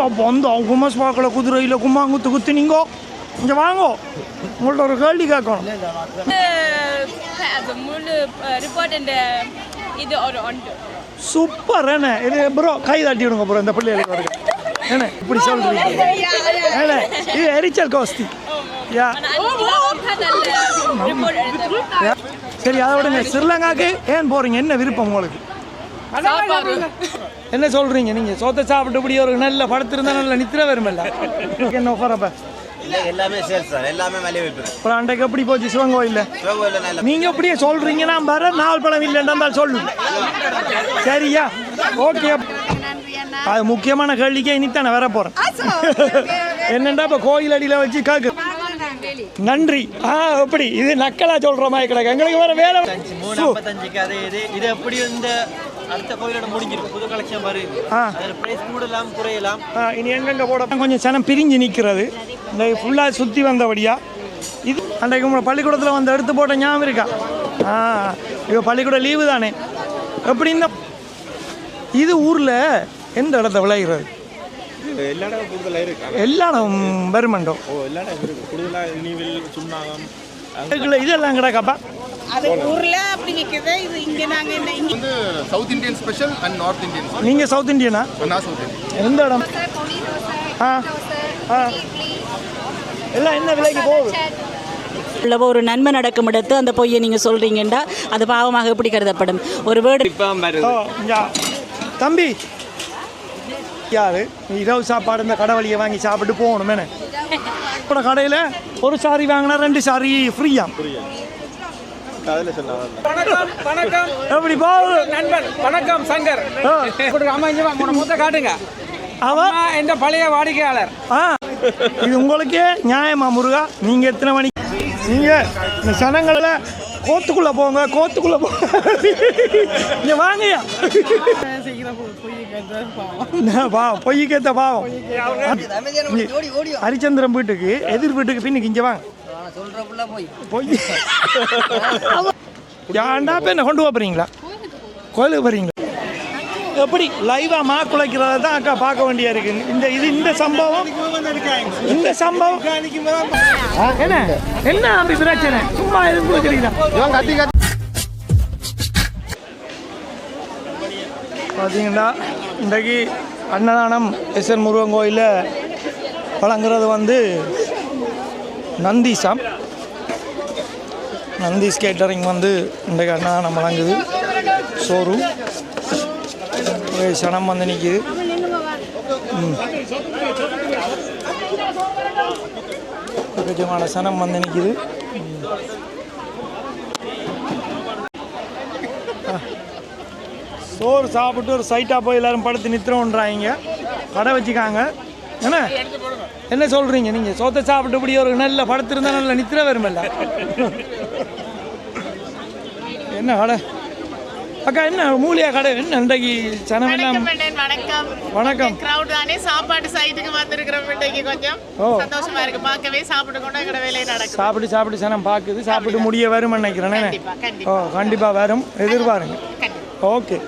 அப்போ வந்து அவங்க குமஸ் பார்க்கல குதிரையில் கும்மாங்குத்து குத்துனீங்கோ இங்கே வாங்கோ உங்கள்ட்ட ஒரு கேள்வி கேட்கணும். சூப்பர் என்ன இது ப்ரோ கை தட்டி விடுங்க ப்ரோ இந்த பிள்ளைகளுக்கு வருங்க என்ன இப்படி சொல்றீங்க என்ன இது எரிச்சல் கோஸ்தி யா சரி அதை விடுங்க. ஸ்ரீலங்காவுக்கு ஏன் போறீங்க, என்ன விருப்பம் உங்களுக்கு? என்ன சொல்றீங்க நீங்க? சோத்தை சாப்பிட்டு இப்படி ஒரு நல்ல படுத்திருந்தா நல்ல நித்திர வருமல்ல. என்ன ஆஃபர் அப்ப? எல்லாமே சேல்ஸ் சார், எல்லாமே மலிவு விற்பனை. அப்புறம் அன்றைக்கு எப்படி போச்சு சிவங்கோயில்ல? நீங்க அப்படியே சொல்றீங்க, நான் வர நாள் பழம் இல்லைன்னா சொல்லுங்க சரியா? ஓகே, அது முக்கியமான கேள்விக்கே இனித்தானே வர போறேன். என்னண்டா இப்ப கோயில் அடியில வச்சு காக்கு நன்றி. எப்படி இது நக்கலா சொல்ற மாதிரி கிடக்கு எங்களுக்கு வேற வேலை. 355 அது இது எப்படி இந்த அடுத்த கோயிலோட முடிஞ்சிருக்கு. புது கலெக்ஷன் வருது, பிரைஸ் கூடலாம் குறையலாம். இனி எங்கெங்க போட கொஞ்சம் சனம் பிரிஞ்சு நிற்கிறது இந்த ஃபுல்லாக சுற்றி வந்தபடியா. இது அன்றைக்கு உங்களை பள்ளிக்கூடத்தில் வந்து எடுத்து போட்ட ஞாபகம் இருக்கா? இப்போ பள்ளிக்கூடம் லீவு தானே. எப்படி இந்த இது ஊரில் எந்த இடத்த விளைகிறது? எல்லா இடம் கூடுதலாக இருக்கு. எல்லா இடம் வருமண்டோ எல்லா இடம் இருக்கு கூடுதலாக நீவில் சுண்ணாகம் இதெல்லாம் கிடக்காப்பா. அது ஊர்ல அப்படி நிக்குது. இது இங்க நாங்க இங்க வந்து south Indian special and north Indian. நீங்க சவுத் இந்தியனா? நான் சவுத் இந்தியன். எந்த இடம்? எல்லாம் என்ன விலைக்கு போகுது? ஒரு நன்மை நடக்கும் இடத்து அந்த பொய்யை நீங்க சொல்றீங்கடா அது பாவமாக எப்படி கருதப்படும்? ஒரு வேர்டு தம்பி யாரு இரவு சாப்பாடு இந்த கடை வழியை வாங்கி சாப்பிட்டு போகணும். என்ன கடையில் ஒரு சாரி வாங்கினா 2 சாரி ஃப்ரீயா? எப்படி போகுது நண்பன்? வணக்கம் சங்கர். மொத்த காட்டுங்க. அவன் எந்த பழைய வாடிக்கையாளர். இது உங்களுக்கே நியாயமா முருகா? நீங்க எத்தனை மணிக்கு நீங்க இந்த சனங்கள கோத்துக்குள்ள போங்க, கோத்துக்குள்ள போங்க. இங்க வாங்கயா. பொய்யேத்த பாவம். ஹரிச்சந்திரன் வீட்டுக்கு எதிர் வீட்டுக்கு பின்னுக்கு இங்க வாங்க. பொய் ஏன்டா இப்ப என்ன கொண்டு போறீங்களா? கோயிலுக்கு போறீங்களா? எப்படி லைவா மா குலைக்கிறத தான் அக்கா பார்க்க வேண்டியா இருக்கு. இந்த சம்பவம் என்ன என்ன அப்படி பிரச்சனை? சும்மா எதுவும் குலைக்கிறீங்களா? பார்த்தீங்கன்னா இன்றைக்கு அன்னதானம் எஸ்என் முருகன் கோயிலில் வழங்குறது வந்து நந்தீஷாம். நந்தீஷ் கேட்டரிங் வந்து இன்றைக்கு அன்னதானம் வழங்குது. சோறு சனம் வந்து நிற்கிது. கொஞ்சமான சனம் வந்து நிற்கிது. சோறு சாப்பிட்டு ஒரு சைட்டாக போய் எல்லோரும் படுத்து நித்திரம்ன்றாங்க. கடை வச்சுக்காங்க. என்ன சொல்கிறீங்க நீங்கள்? சோத்தை சாப்பிட்டு இப்படி ஒரு நல்ல படுத்திருந்தா நல்ல நித்திர வருமல்ல. என்ன கடை அக்கா? என்ன மூலியா கடை? என்ன இன்றைக்கு சனம் எல்லாம்? வணக்கம். சாப்பாடு சைட்டுக்கு வந்திருக்கிறோம். இன்றைக்கு கொஞ்சம் சந்தோஷமா இருக்கு. பார்க்கவே சாப்பிட்டு கொண்டு எங்கட வேலையை நடக்கும். சாப்பிட்டு சனம் பார்க்குது. சாப்பிட்டு முடிய வரும் நினைக்கிறேன். கண்டிப்பாக வரும், எதிர்பாருங்க. ஓகே.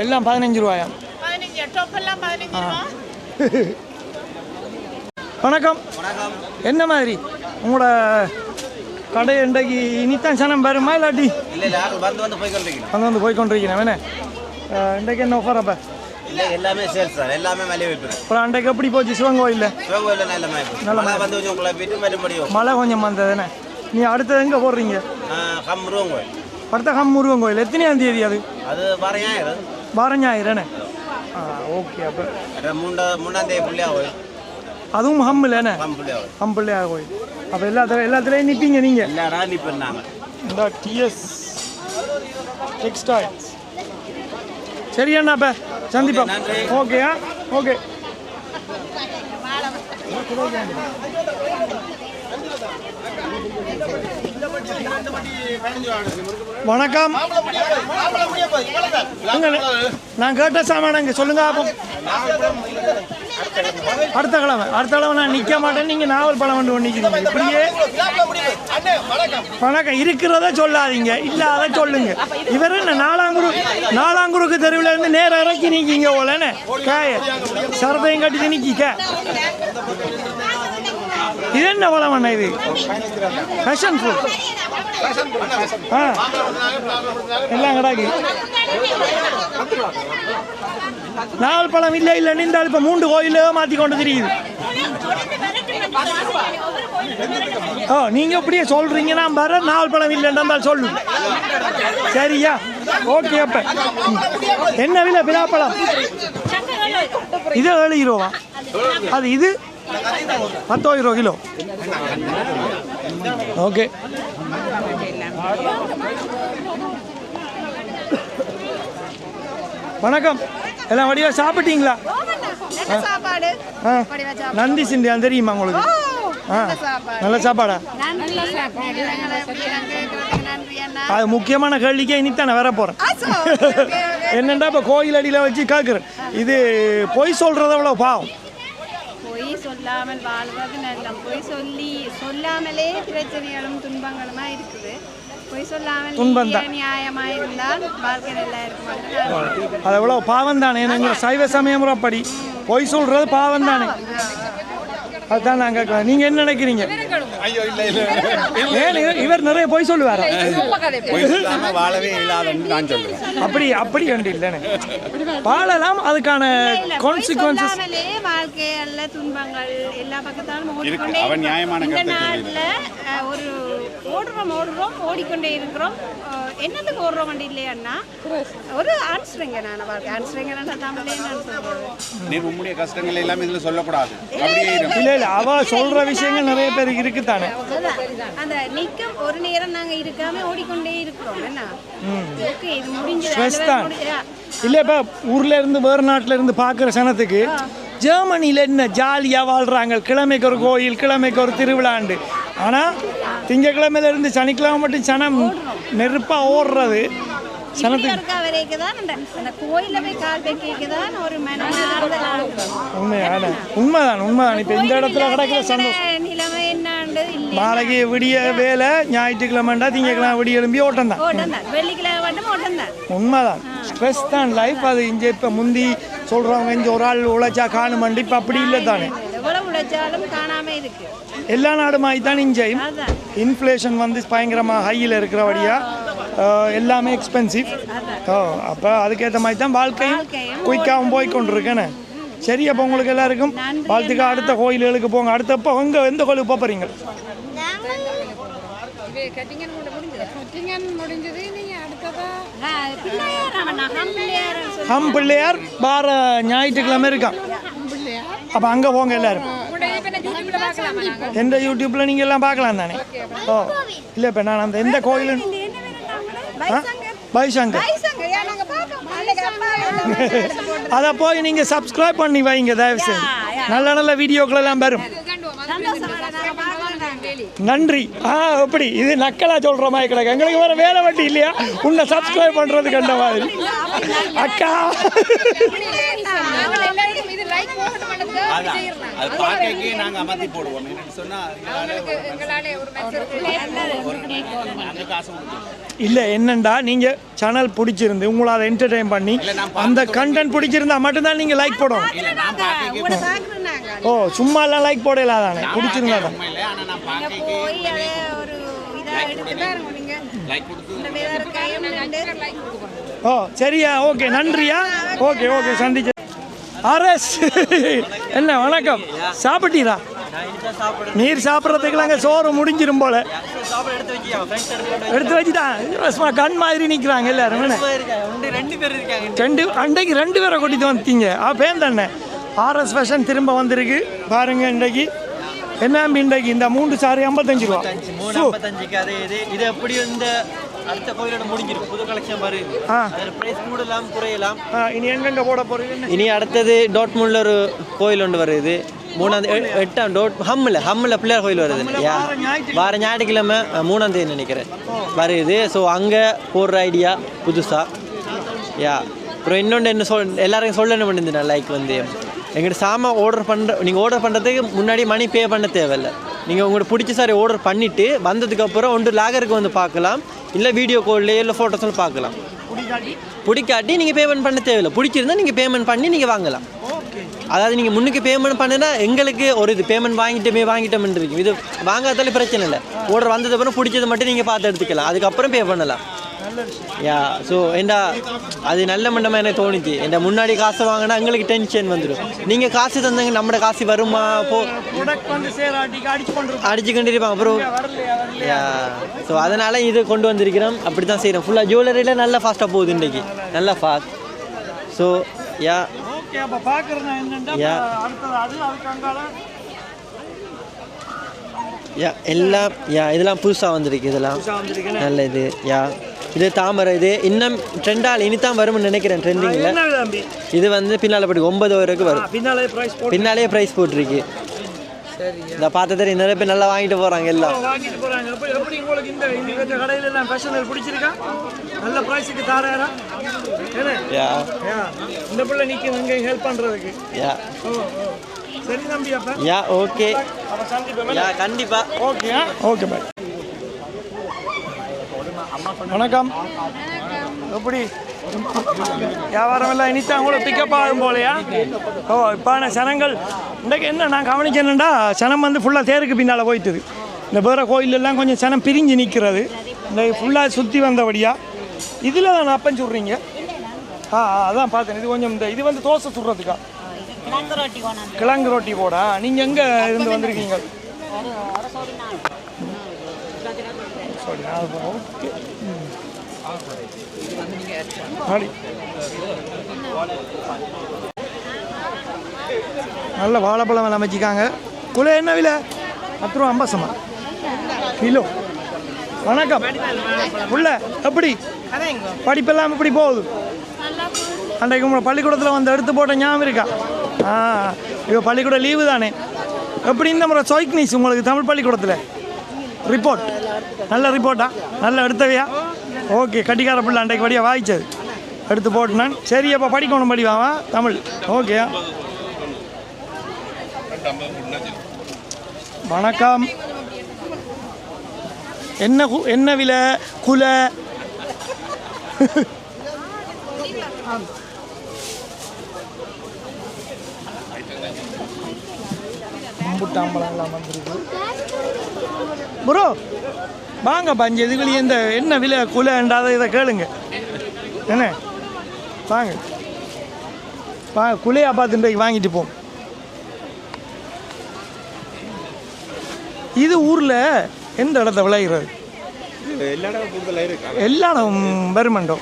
எல்லாம் 15 ரூபாயா? வணக்கம். என்ன மாதிரி உங்களோட கடை இன்றைக்கு இனித்தான் சனம் வருமா இல்லாட்டி? வந்து போய்கொண்டிருக்கிறேன். வேணே இன்றைக்கு என்ன ஆஃபர் அப்போ? எல்லாமே சேல்ஸ் சார், எல்லாமே மலிவு விற்பனை. அப்புறம் அன்றைக்கு எப்படி போச்சு சிவங்கோயிலில்? நல்ல மழை கொஞ்சம் வந்ததுண்ணே. நீ அடுத்தது எங்கே போடுறீங்க? அடுத்த முருகன் கோயில் எத்தனையாம் தேதி? அது வார ஞாயிறுண்ணே. ஓகே. அப்போ 3ஆம் தேதி புள்ளியா கோயில், அதுவும் ஹம்மில்ண்ணே. ஹம்பிள்ளையா கோயில். அப்போ எல்லாத்துலேயும் நிற்பீங்க நீங்கள்? எல்லாரும் நிற்பேன். இந்த டிஎஸ் டெக்ஸ்டைல்ஸ். சரி அண்ணா, இப்போ சந்திப்போம். ஓகே. ஓகே. வணக்கம். நான் கேட்ட சாமான இங்கே சொல்லுங்க. அடுத்த கிழமை நான் நிற்க மாட்டேன். நீங்கள் நாவல் பழம் கொண்டு நிற்கிறீங்க. இப்படியே வணக்கம் இருக்கிறத சொல்லாதீங்க, இல்லாத சொல்லுங்க. இவர் என்ன நாலாங்குருக்கு தெருவில் இருந்து நேரம் இறக்கி நிற்கிங்க போலன்னு காய சரதையும் கட்டி நிற்கிக்க. இது என்ன பழம் அண்ணா? இது ஃபேஷன் ஃபுட். எல்லாம் கிடாக்கு. நாவல் பழம் இல்லை நின்றால் இப்போ 3 கோயில மாற்றி கொண்டு தெரியுது. நீங்க இப்படியே சொல்றீங்க. நான் வர நாவல் பழம் இல்லைன்றால் சொல்லு. சரியா? ஓகே. அப்ப என்ன விலை பிலாப்பழம்? இது 7 ரூபா. அது இது 10 கிலோ. ஓகே. வணக்கம். எல்லாம் வடிவா சாப்பிட்டீங்களா? நந்தி சிண்டியான் தெரியுமா உங்களுக்கு? நல்ல சாப்பாடா? அது முக்கியமான கேள்விக்கே இனித்தானே வர போறேன். என்னண்டா இப்போ கோயில் அடியில் வச்சு கேட்குறேன். இது பொய் சொல்றத எவ்வளோ பாவம். பொய் சொல்லாமல் வாழ்வது நல்லம். பொய் சொல்லாமலே பிரச்சனைகளும் துன்பங்களுமா இருக்குது. பொய் சொல்லாமல் நியாயமாக இருந்தால் வாழ்க்கை நல்லா இருக்கும். அது எவ்வளோ பாவம் தானே. எங்கள் சைவ சமயமுறைப்படி பொய் சொல்றது பாவம் தானே. அதுதான் நான் கேட்கலாம். நீங்க என்ன நினைக்கிறீங்க? இவர் நிறைய பொய் சொல்லுவார். வாழவே இல்லாதன்னு நான் சொல்லுவேன். அப்படி கண்டு இல்லைன்னு வாழலாம். அதுக்கான கான்சிக்வன்சஸ் வாழ்க்கையல்ல துன்பங்கள் எல்லா பக்கத்தாலும் இருக்கு. அவன் நியாயமான இந்த நாட்டில் ஒரு ஓடுறோம் ஓடிக்கொண்டே இருக்கிறோம். என்னத்துக்கு ஓடுறோம் வண்டி இல்லையான்னா ஒரு ஆன்ஸ்ட்ரிங்கனான வாழ்க்கை. ஆன்ஸ்ட்ரிங்கனான தமிழே நான் சொல்றேன். நீ உம்முடைய கஷ்டங்கள் எல்லாமே இதுல சொல்லக்கூடாது. அப்படியே இல்ல அவ சொல்ற விஷயங்கள் நிறைய பேருக்கு இருக்குதானே. அந்த நிக்கம் ஒரு நேரம் நாங்க இருக்காம ஓடிக்கொண்டே இருக்கிறோம். என்ன ஓகே இது முடிஞ்சது. இல்ல இப்ப ஊர்ல இருந்து வேறு நாட்டுல இருந்து பாக்குற சனத்துக்கு ஜெர்மனியில் என்ன ஜாலியாக வாழ்கிறாங்க. கிழமைக்கு ஒரு கோயில், கிழமைக்கு ஒரு திருவிழாண்டு. ஆனால் திங்கக்கிழமையிலேருந்து சனிக்கிழமை மட்டும் சனம் நெருப்பாக ஓடுறது. உண்மைதான். இப்போ இந்த இடத்துல கிடைக்கிற சந்தோஷம் நாளைக்கு விடிய வேலை ஞாயிற்றுக்கிழமைண்டா திங்கக்கிழமை விடிய எழும்பி ஓட்டம் தான். உண்மைதான். ஸ்ட்ரெஸ் தான் லைஃப். அது இங்கே இப்போ முந்தி சொல்கிறவங்க இங்கே ஒரு ஆள் உழைச்சா காணுமண்டு. இப்போ அப்படி இல்லை தானே. எல்லா நாடுமாய் தான் இங்கேயும் இன்ஃப்ளேஷன் வந்து பயங்கரமாக ஹையில் இருக்கிறபடியாக எல்லாமே எக்ஸ்பென்சிவ். அப்போ அதுக்கேற்ற மாதிரி தான் வாழ்க்கையும் குயிக்காகவும் போய்கொண்டிருக்கேன்னு. சரி, அப்போ உங்களுக்கு எல்லாருக்கும் வாழ்த்துக்கு. அடுத்த கோயில்களுக்கு போங்க. அடுத்தப்போ எந்த கோயிலுக்கு போகிறீங்க? ஹம் பிள்ளையார் வார ஞாயிற்றுக்கிழமை இருக்கான். அப்போ அங்கே போங்க எல்லாரும். எந்த யூடியூப்பில் நீங்கள் எல்லாம் பார்க்கலாம் தானே. இல்லை இப்போ நான் அந்த எந்த கோயிலும் பைசங்கர் அதை போய் நீங்கள் சப்ஸ்கிரைப் பண்ணி வைங்க தயவு செய்து. நல்ல நல்ல வீடியோக்கள் எல்லாம் வரும். நன்றி. எப்படி இது நக்கலா சொல்ற மாதிரி கிடக்கு. எங்களுக்கு வேற வேலை வட்டி இல்லையா உன்னை சப்ஸ்கிரைப் பண்றது கண்ட மாதிரி. அக்கா இல்லை என்னண்டா நீங்கள் சேனல் பிடிச்சிருந்து உங்களை அதை என்டர்டெயின் பண்ணி அந்த கண்டென்ட் பிடிச்சிருந்தா மட்டும்தான் நீங்கள் லைக் போடணும். சும்மா எல்லாம் லைக் போடலாம் தானே. பிடிச்சிருந்தா தான். சரியா? ஓகே, நன்றியா. ஓகே சந்திச்சு ஆர்எஸ் என்ன வணக்கம். சாப்பிட்டீரா? நீர் சாப்பிட்றதுக்குலாங்க சோறு முடிஞ்சிரும் போல. எடுத்து வச்சுட்டான். கண் மாதிரி நிற்கிறாங்க எல்லாரும். அன்றைக்கு 2 பேரை கூட்டிட்டு வந்துட்டீங்க. பேன் தானே. ஆர்எஸ் ஃபேஷன் திரும்ப வந்திருக்கு பாருங்க. இன்றைக்கு என்ன இன்றைக்கு இந்த 3 சாரி 55 ரூபா. இது எப்படி இந்த அடுத்த கோயிலோட முடிஞ்சிருக்கு. புது கலெக்ஷன் வருது. அதில் பிரைஸ் கூடலாம் குறையலாம். இனி எங்கெங்க போட போறீங்க? இனி அடுத்தது டோட்முண்டில் ஒரு கோயில் ஒன்று வருது. 8ஆம் ஹம்மில் பிள்ளையார் கோயில் வருது. வார ஞாயிற்றுக்கிழமை 3ஆம் தேதி நினைக்கிறேன் வருது. ஸோ அங்கே போடுற ஐடியா புதுசாக. அப்புறம் இன்னொன்று என்ன எல்லாருக்கும் சொல்லணும் பண்ணியிருந்தேன். லைக் வந்து எங்கிட்ட சாமான் நீங்கள் ஆர்டர் பண்ணுறதுக்கு முன்னாடி மணி பே பண்ண தேவையில்லை. நீங்கள் உங்களுக்கு பிடிச்ச சாரி ஆர்டர் பண்ணிவிட்டு வந்ததுக்கப்புறம் ஒன்று லாகருக்கு வந்து பார்க்கலாம், இல்லை வீடியோ கால்லையோ இல்லை ஃபோட்டோஸில் பார்க்கலாம். பிடிக்காட்டி நீங்கள் பேமெண்ட் பண்ண தேவையில்லை. பிடிச்சிருந்தா நீங்கள் பேமெண்ட் பண்ணி நீங்கள் வாங்கலாம். அதாவது நீங்கள் முன்னுக்கு பேமெண்ட் பண்ணினா எங்களுக்கு ஒரு இது பேமெண்ட் வாங்கிட்டோம்னு இருக்கும். இது வாங்காதாலே பிரச்சனை இல்லை. ஆர்டர் வந்ததுக்கப்புறம் பிடிச்சது மட்டும் நீங்கள் பார்த்து எடுத்துக்கலாம், அதுக்கப்புறம் பே பண்ணலாம். யா ஸோ அது நல்ல மண்டமாக எனக்கு தோணுச்சு. முன்னாடி காசு வாங்கினா எங்களுக்கு டென்ஷன் வந்துடும். நீங்கள் காசு தந்தாங்க நம்மளோட காசு வருமா அடிச்சு கொண்டிருப்பாங்க அப்புறம். யா ஸோ அதனால் இது கொண்டு வந்திருக்கிறோம். அப்படி தான் செய்கிறோம். ஃபுல்லாக ஜுவல்லரியில் நல்லா ஃபாஸ்ட்டாக போகுது இன்றைக்கி, நல்லா ஃபாஸ்ட். ஸோ யா எல்லாம் இதெல்லாம் புதுசாக வந்திருக்கு. இதெல்லாம் நல்ல இது. இது தாமரை. இது இன்னும் ட்ரெண்டால் இனித்தான் வரும்னு நினைக்கிறேன். ட்ரெண்டிங்கில் இது வந்து பின்னால் படி 9,000 வரும். பின்னாலே ப்ரைஸ் போட்டிருக்கு. இந்த பார்த்தது நிறைய பேர் நல்லா வாங்கிட்டு போகிறாங்க. எல்லாம் ஓகே கண்டிப்பா. Okay okay bye. வணக்கம். எப்படி வியாபாரம் எல்லாம் இனித்தான் கூட பிக்கப் ஆகும் போலையா? ஓ இப்பான சனங்கள் இன்றைக்கு என்ன நான் கவனிச்சேன்டா, சனம் வந்து ஃபுல்லாக தேருக்கு பின்னால் போயிட்டுது. இந்த வேறு கோயிலெல்லாம் கொஞ்சம் சனம் பிரிஞ்சு நிற்கிறது. இந்த ஃபுல்லாக சுற்றி வந்தபடியா இதில் தான் அப்பன் சுடுறீங்க? அதான் பார்த்தேன். இது கொஞ்சம் இது வந்து தோசை சுடுறதுக்கா? கிழங்கு ரொட்டி போடா. நீங்கள் எங்கே இருந்து வந்திருக்கீங்க? ஓகே. நல்ல வாழைப்பழம் விலை அமைச்சிக்காங்க. குலை என்ன விலை? 10 ரூபா 50 கிலோ. வணக்கம். உள்ள எப்படி படிப்பெல்லாம் எப்படி போகுது? அன்றைக்கு உங்களை பள்ளிக்கூடத்தில் வந்து எடுத்து போட்ட ஞாபகம் இருக்கா? இப்போ பள்ளிக்கூடம் லீவு தானே. எப்படி இந்த முறை சோய்க்னிஸ் உங்களுக்கு தமிழ் பள்ளிக்கூடத்தில் ரிப்போர்ட்? நல்ல ரிப்போர்ட்டா? நல்லா எடுத்தவையா? ஓகே. கட்டிக்கார பிள்ளை அன்றைக்கு படியாக வாய்ச்சது எடுத்து போட்டு நான். சரி அப்போ படிக்கணும், படிவாவா தமிழ்? ஓகே. வணக்கம். என்ன விலை குலை? அம்புட்டாம்பழம்லாம் வந்துருக்கு ப்ரோ. வாங்க பஞ்சு இதுக்குள்ளே இந்த என்ன விலை குலைன்றாத இதை கேளுங்க. என்ன வாங்க குலையா பார்த்துட்டு வாங்கிட்டு போம். இது ஊரில் எந்த இடத்த விளையிறது? எல்லா இடம் வருமண்டோ.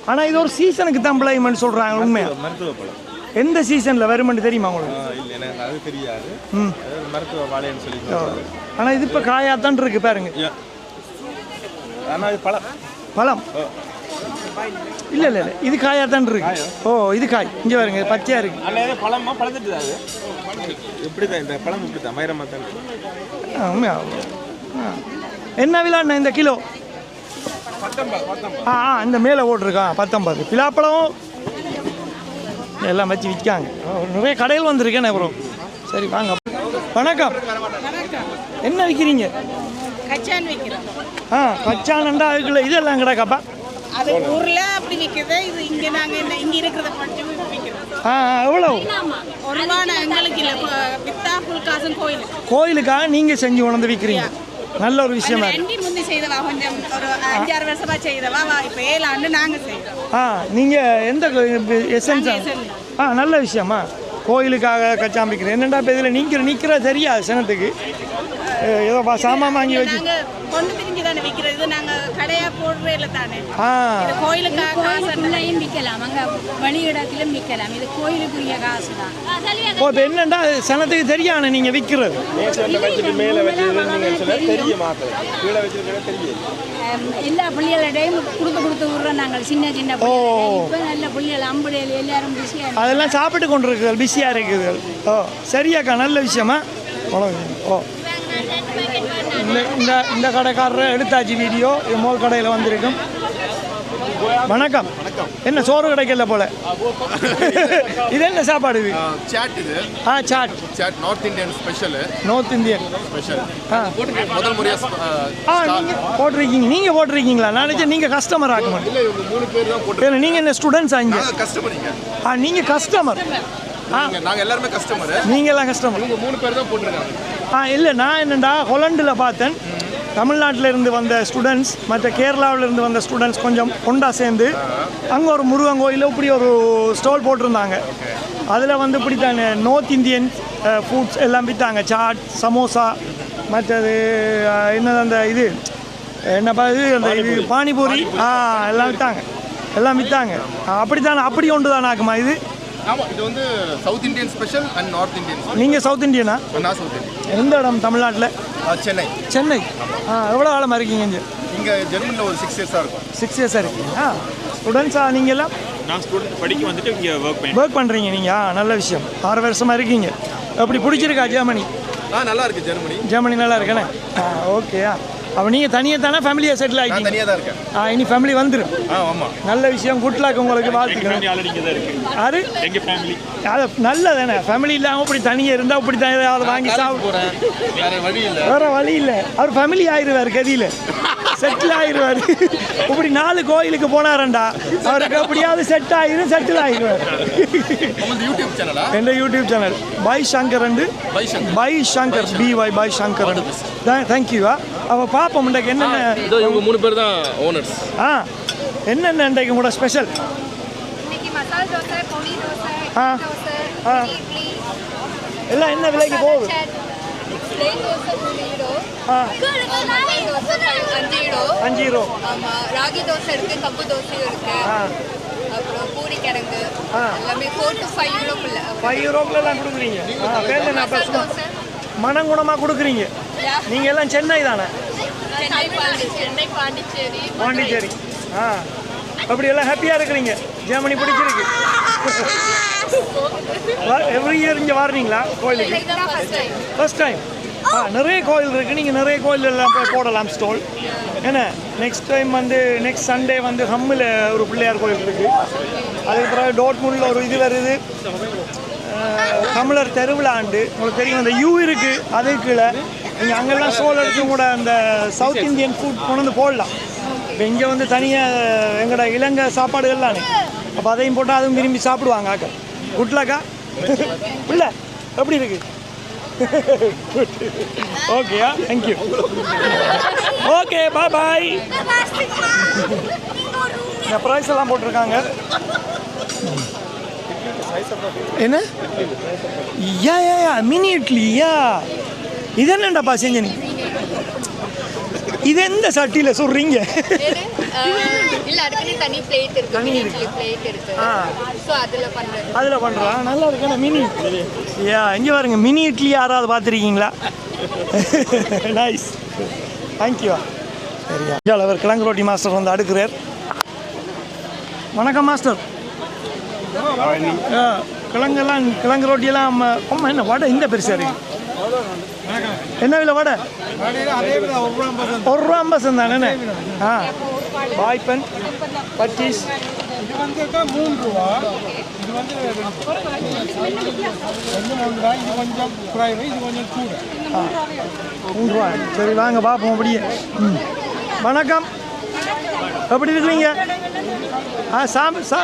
ஆனால் இது ஒரு சீசனுக்கு தான் விளையுமென்னு சொல்கிறாங்க. உண்மையா எந்த சீசனில் வருமென்னு தெரியுமா உங்களுக்கு? அது தெரியாது. மருத்துவ வாழைன்னு சொல்லி. ஆனால் இது இப்போ காயாத்தான் இருக்கு பாருங்க. ஆனால் இது பழம் இல்லை இல்லை இல்லை, இது காயாத்தான் இருக்கு. ஓ இது காய் இங்கே பாருங்க, பச்சையாக இருக்கு. ஆனால் பழமா பழத்துட்டு அது இப்படி தான். இந்த பழம் இப்படி தான் மயிரமாக தான் இருக்கு. உண்மையா? என்ன விலைண்ணா இந்த கிலோ? 19. இந்த மேலே ஓட்டுருக்கான் 19. பிலாப்பழம் எல்லாம் வச்சு விற்காங்க. நிறைய கடைகள் வந்திருக்கேன் அப்புறம். சரி வாங்க. வணக்கம். என்ன விற்கிறீங்க? கச்சான் விற்கிறோம். கச்சானண்டா அதுக்குள்ள இதெல்லாம் கிடக்காப்பா? அது ஊர்ல அப்படி விற்கிறது. இது இங்கே நாங்கள் இங்கே இருக்கிறத கொஞ்சம் விற்கிறோம். எவ்வளோ? ஒரு ரூபா எங்களுக்கு இல்லை. வித்தா ஃபுல் காசும் கோயிலுக்காக நீங்கள் செஞ்சு கொண்டு விற்கிறீங்க. நல்ல ஒரு விஷயமா இருக்கு. முந்தி செய்தவா கொஞ்சம் ஒரு 5-6 வருஷமா செய்தவா. இப்போ 7 ஆண்டு நாங்கள் செய்கிறோம். நீங்கள் எந்த எசன்ஸ்? நல்ல விஷயமா. கோயிலுக்காக கச்சாம்பிக்கிறேன். என்னென்னா இப்போ இதில் நிற்கிற சரியா சனத்துக்கு ஏதோ சாமான் வாங்கி வச்சு கொண்டு திரிஞ்சு தானே விற்கிறது. இது நாங்கள் கடையாக போடுறே இல்லை தானே. கோயிலுக்காக உள்ளேயும் விற்கலாம், அங்கே வழியிடத்திலும் விற்கலாம். இது கோயிலுக்குரிய காசு தான். இப்போ என்னென்னா சனத்துக்கு தெரியாது நீங்கள் விற்கிறது. மேலே வச்சு கீழே வச்சிருக்க தெரியும். எல்லா பிள்ளைகளிடையும் கொடுத்து விடுறோம் நாங்கள். சின்ன இப்போ நல்ல பிள்ளைகள் அம்புடையில் எல்லாரும் பிஸியாக அதெல்லாம் சாப்பிட்டு கொண்டு இருக்குது, பிஸியாக இருக்குது. சரியாக்கா, நல்ல விஷயமா. இந்த கடைக்காரரை எடுத்தாச்சு வீடியோ. இது மோல் கடையில் வந்திருக்கும். வணக்கம். என்ன சோறு கிடைக்கல போல? இது என்ன சாப்பாடு இது? சாட் இது. Chaat. Chaat north Indian special. North Indian special. முதல் முறையா நீங்க போட்டிருக்கீங்க. நீங்க போட்டிருக்கீங்களா? நான் நினைச்சேன் நீங்க கஸ்டமர் ஆகுமா? இல்ல இவங்க 3 பேர் தான் போட்டு. நீங்க என்ன ஸ்டூடெண்ட்ஸா இங்க? கஸ்டமர் நீங்க. நீங்க கஸ்டமர். நாங்க எல்லாரும் கஸ்டமர். நீங்க எல்லாம் கஸ்டமர். இவங்க 3 பேர் தான் போட்டுருக்காங்க. இல்லை நான் என்னடா ஹொலண்டில் பார்த்தேன். தமிழ்நாட்டில் இருந்து வந்த ஸ்டூடெண்ட்ஸ் மற்ற கேரளாவில் இருந்து வந்த ஸ்டூடெண்ட்ஸ் கொஞ்சம் ஒன்றா சேர்ந்து அங்கே ஒரு முருகன் கோயிலில் இப்படி ஒரு ஸ்டால் போட்டிருந்தாங்க. அதில் வந்து இப்படி தானே நார்த் இந்தியன் ஃபுட்ஸ் எல்லாம் விற்றாங்க. சாட், சமோசா, மற்றது என்னது அந்த இது என்னப்பா இது அந்த இது பானிபூரி எல்லாம் விற்றாங்க. அப்படி தானே? அப்படி ஒன்று தானே ஆக்குமா இது? ஆமா, இது வந்து south Indian special and north Indian. நீங்கள் சவுத் இந்தியனா? நான் சவுத் இந்தியன். எந்த இடம் தமிழ்நாட்டில்? சென்னை. எவ்வளோ காலமாக இருக்கீங்க இங்கே ஜெர்மனியில் ஒரு 6 இயர்ஸாக இருக்கும். 6 இயர்ஸாக இருக்கீங்க. ஸ்டூடெண்ட்ஸா நீங்கள் எல்லாம்? நான் ஸ்டூடெண்ட் படிக்க வந்துட்டு இங்கே ஒர்க் பண்ணுறீங்க நீங்கள். நல்ல விஷயம். 6 வருஷமாக இருக்கீங்க. எப்படி பிடிச்சிருக்கா ஜெர்மனி? நல்லா இருக்கு ஜெர்மனி நல்லா இருக்கேண்ணே. ஓகேயா. அப்போ நீங்கள் தனியாக தானே ஃபேமிலியாக செட்டில் ஆகிட்டீங்க? தனியாக தான் இருக்கேன். இனி ஃபேமிலி வந்துடும். ஆமாம், நல்ல விஷயம். குட் லக் உங்களுக்கு. வாழ்த்துக்கிறேன். யாரு? எங்கள் ஃபேமிலி. அது நல்லதானே. ஃபேமிலி இல்லாமல் இப்படி தனியாக இருந்தால் இப்படி தான் ஏதாவது வாங்கி சாப்பிட்றேன். வேறு வழி இல்லை. அவர் ஃபேமிலி ஆயிடுவார். கதியில் செட்டில் ஆயிடுவார். இப்படி 4 கோயிலுக்கு போனாரண்டா அவருக்கு எப்படியாவது செட்டில் ஆயிடுவார். என் YouTube channel by Shankar by Shankar BY by Shankar. Thank you. அவள் பார்ப்போம். இன்றைக்கு என்னென்ன? இவங்க 3 பேர் தான் ஓனர்ஸ். என்னென்ன இன்றைக்கு கூட ஸ்பெஷல்? மசாலா தோசை, பொடி தோசை, இட்லி எல்லாம் என்ன விலைக்கு போகுது? Plane dosa 5 euro. ஆமா, ராகி தோசை இருக்கு, கம்பு தோசையும் இருக்கு. அப்புறம் பூரி கிழங்கு எல்லாமே 4 to 5 யூரோக்குள்ள. 5 யூரோக்குள்ளலாம் கொடுக்குறீங்க. மனங்குணமாக கொடுக்குறீங்க. நீங்கள் எல்லாம் சென்னை தானே? சென்னை, பாண்டிச்சேரி. அப்படி எல்லாம் ஹாப்பியாக இருக்கிறீங்க. ஜெர்மனி பிடிச்சிருக்கு. எவ்ரி இயர் இங்கே வர்றீங்களா கோயிலுக்கு? First time. நிறைய கோயில் இருக்குது. நீங்கள் நிறைய கோயில் எல்லாம் போய் போடலாம் ஸ்டால். ஏன்னா நெக்ஸ்ட் டைம் வந்து நெக்ஸ்ட் சண்டே வந்து ஹம்மில் ஒரு பிள்ளையார் கோயில் இருக்குது. அதுக்கு பிறகு டோட்முண்டில் ஒரு இது வருது, தமிழர் திருவிழா ஆண்டு. உங்களுக்கு தெரியும் அந்த யூ இருக்குது, அதுக்கு கீழே நீங்கள் அங்கெல்லாம் ஸ்டால் எடுத்து கூட அந்த சவுத் இந்தியன் ஃபுட் கொண்டு வந்து போடலாம். இப்போ இங்கே வந்து தனியாக எங்களோட இலங்கை சாப்பாடுகள்லானே, அப்போ அதையும் போட்டால் அதுவும் விரும்பி சாப்பிடுவாங்க ஆக்கள். குட்லக்கா இல்லை எப்படி இருக்கு? ஓகேயா, தேங்க்யூ. ஓகே, பாய். இந்த ப்ரைஸ் எல்லாம் போட்டிருக்காங்க. என்ன? யா மினி இட்லி. இது என்னண்டாப்பா செஞ்ச நீ? இது எந்த சட்டியில் சொல்றீங்க? இல்ல, அதுக்கு தனி பிளேட் இருக்கு. தனி பிளேட் இருக்கு. சோ அதுல பண்றா. நல்லா இருக்கு. மினி இங்க பாருங்க. மினி இட்லி யாராவது பார்த்துருக்கீங்களா? Nice, thank you. சரியா, அவர் கிழங்கு ரொட்டி மாஸ்டர் வந்து அடுக்கிறார். வணக்கம் மாஸ்டர். கிழங்கு ரொட்டியெல்லாம் அம்மா என்ன வடை இந்த பெருசா இருக்கு? என்ன விலை வடை? 1 ரூபா 50 தானே? வாய்ப்பன் பச்சீஸ் இது வந்து 3 ரூபா. இது வந்து இது கொஞ்சம் குறைவு, இது கொஞ்சம் கூட. 3 ரூபா. சரி வாங்க பார்ப்போம். அப்படியே. வணக்கம், எப்படி இருக்கிறீங்க?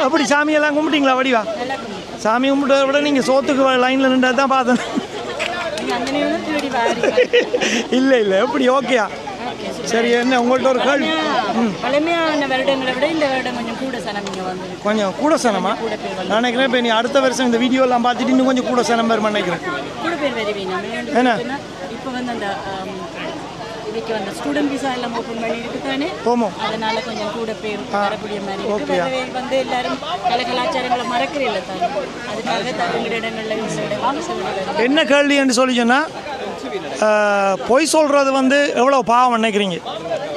எப்படி சாமியெல்லாம் கும்பிட்டீங்களா? வடிவா சாமி கும்பிட்டதை விட நீங்கள் சோத்துக்கு லைனில் நின்று தான் பார்த்தேன். இல்லை எப்படி? ஓகேயா, சரி. என்ன உங்கள்கிட்ட ஒரு கேள்வி? பழமையான வருடங்களை விட இந்த வருடம் கொஞ்சம் கூட சனம் இங்கே வந்து கொஞ்சம் கூட சனமா? நான் நினைக்கிறேன் இப்போ நீ அடுத்த வருஷம் இந்த வீடியோலாம் பார்த்துட்டு இன்னும் கொஞ்சம் கூட சனம் பேர் நினைக்கிறேன். கூட பேர் வருவீங்க. என்ன இப்போ வந்து அந்த இதுக்கு வந்து ஸ்டூடெண்ட் விசா எல்லாம் ஓப்பன் பண்ணி இருக்குதானே, அதனால கொஞ்சம் கூட பேர் வரக்கூடிய மாதிரி இருக்கு. வந்து எல்லாரும் கலாச்சாரங்களை மறக்கிறீங்கள தானே, அதுக்காக தகுந்த இடங்களில் என்ன கேள்வி என்று சொல்லி சொன்னால், பொய் சொல்கிறது வந்து எவ்வளோ பாவம் நினைக்கிறீங்க?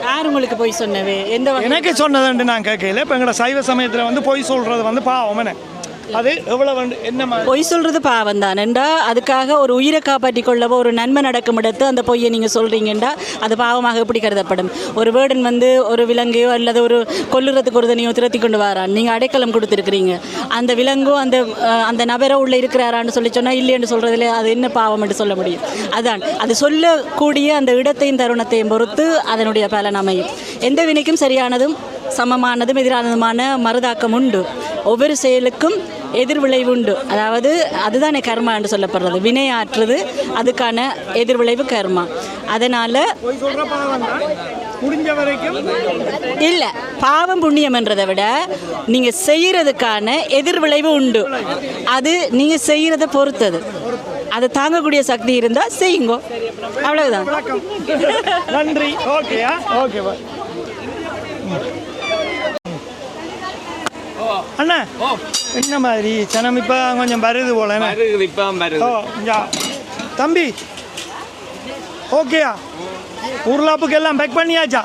யார் உங்களுக்கு பொய் சொன்னவே? எந்த எனக்கு சொன்னதுன்ட்டு நான் கேட்கல. இப்போ எங்களோட சைவ சமயத்தில் வந்து பொய் சொல்கிறது வந்து பாவம். என்ன அது எவ்வளவு என்ன மாதிரி பொய் சொல்கிறது பாவம் தானேண்டா. அதுக்காக ஒரு உயிரை காப்பாற்றி கொள்ளவோ ஒரு நன்மை நடக்கும் இடத்து அந்த பொய்யை நீங்கள் சொல்கிறீங்கண்டா அது பாவமாக எப்படி கருதப்படும்? ஒரு வேர்டன் வந்து ஒரு விலங்கையோ அல்லது ஒரு கொல்லுறதுக்கு ஒரு தனியோ திரட்டி கொண்டு வரான், நீங்கள் அடைக்கலம் கொடுத்துருக்குறீங்க, அந்த விலங்கோ அந்த நபரோ உள்ளே இருக்கிறாரான்னு சொல்லி சொன்னால் இல்லைன்னு சொல்கிறதுல அது என்ன பாவம் என்று சொல்ல முடியும்? அதான் அது சொல்லக்கூடிய அந்த இடத்தையும் தருணத்தையும் பொறுத்து அதனுடைய பலன் அமையும். எந்த வினைக்கும் சரியானதும் சமமானதும் எதிரானதுமான மறுதாக்கம் உண்டு. ஒவ்வொரு செயலுக்கும் எதிர்விளைவு உண்டு. அதாவது அதுதானே கர்மா என்று சொல்லப்படுறது. வினையாற்றுறது அதுக்கான எதிர்விளைவு கர்மா. அதனால் முடிஞ்ச வரைக்கும் இல்லை, பாவம் புண்ணியம் என்றதை விட நீங்கள் செய்கிறதுக்கான எதிர்விளைவு உண்டு. அது நீங்கள் செய்கிறத பொறுத்தது. அதை தாங்கக்கூடிய சக்தி இருந்தால் செய்யுங்கோ, அவ்வளவுதான். நன்றி. ஓகேயா? Okay bye. அண்ணா என்ன மாதிரி சனம் இப்போ கொஞ்சம் வருது போல. தம்பி ஓகேயா? உருளாப்புக்கு எல்லாம் பேக் பண்ணியாச்சா?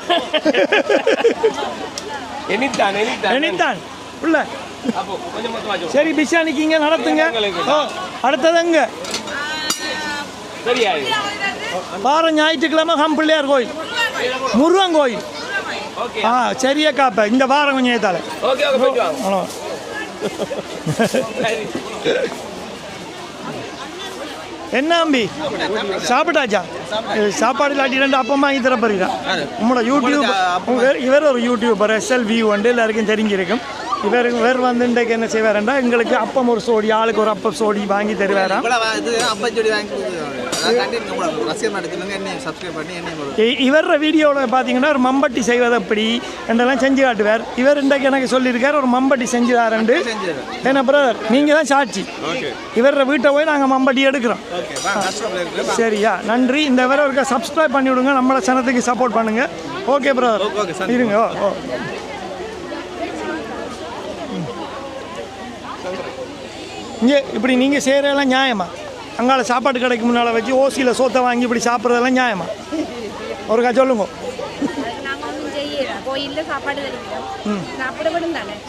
எனித்தான் உள்ள சரி. பிஷானிக்கு இங்கே நடத்துங்க. அடுத்ததுங்க வாரம் ஞாயிற்றுக்கிழமை பிள்ளையார் கோயில், முருகன் கோயில். சரியா காப்ப இந்த வாரம் கொஞ்சம் ஏத்தால. என்ன அம்பி சாப்பிட்டாச்சா? சாப்பாடு இல்லாட்டி 2 அப்பம் வாங்கி தர போறீங்களா? உங்களோட யூடியூப் இவர் ஒரு யூடியூபர் SLV வந்து எல்லாருக்கும் தெரிஞ்சிருக்கும். இவர் வந்து இன்றைக்கு என்ன செய்வாருண்டா, எங்களுக்கு அப்பம் ஒரு சோடி, ஆளுக்கு ஒரு அப்பம் சோடி வாங்கி தருவாராம். இவர் வீடியோவில் பார்த்தீங்கன்னா ஒரு மம்பட்டி செய்வது அப்படி என்றெல்லாம் செஞ்சு காட்டுவார். இவர் இன்றைக்கு எனக்கு சொல்லியிருக்கார் ஒரு மம்பட்டி செஞ்சு தாரண்டு. ஏன்னா பிரதர் நீங்கள் தான் சாட்சி. இவர வீட்டை போய் நாங்கள் மம்பட்டி எடுக்கிறோம். சரியா? நன்றி. இந்த வேற ஒருக்கா சப்ஸ்கிரைப் பண்ணி விடுங்க, நம்மளோட சேனத்துக்கு சப்போர்ட் பண்ணுங்க. ஓகே பிரதர் இருங்க. இங்கே இப்படி நீங்கள் செய்கிறதெல்லாம் நியாயமா? அங்கால சாப்பாடு கடைக்கு முன்னால் வச்சு ஓசியில் சோத்தை வாங்கி இப்படி சாப்பிட்றதெல்லாம் நியாயமா? ஒருக்கா சொல்லுங்க.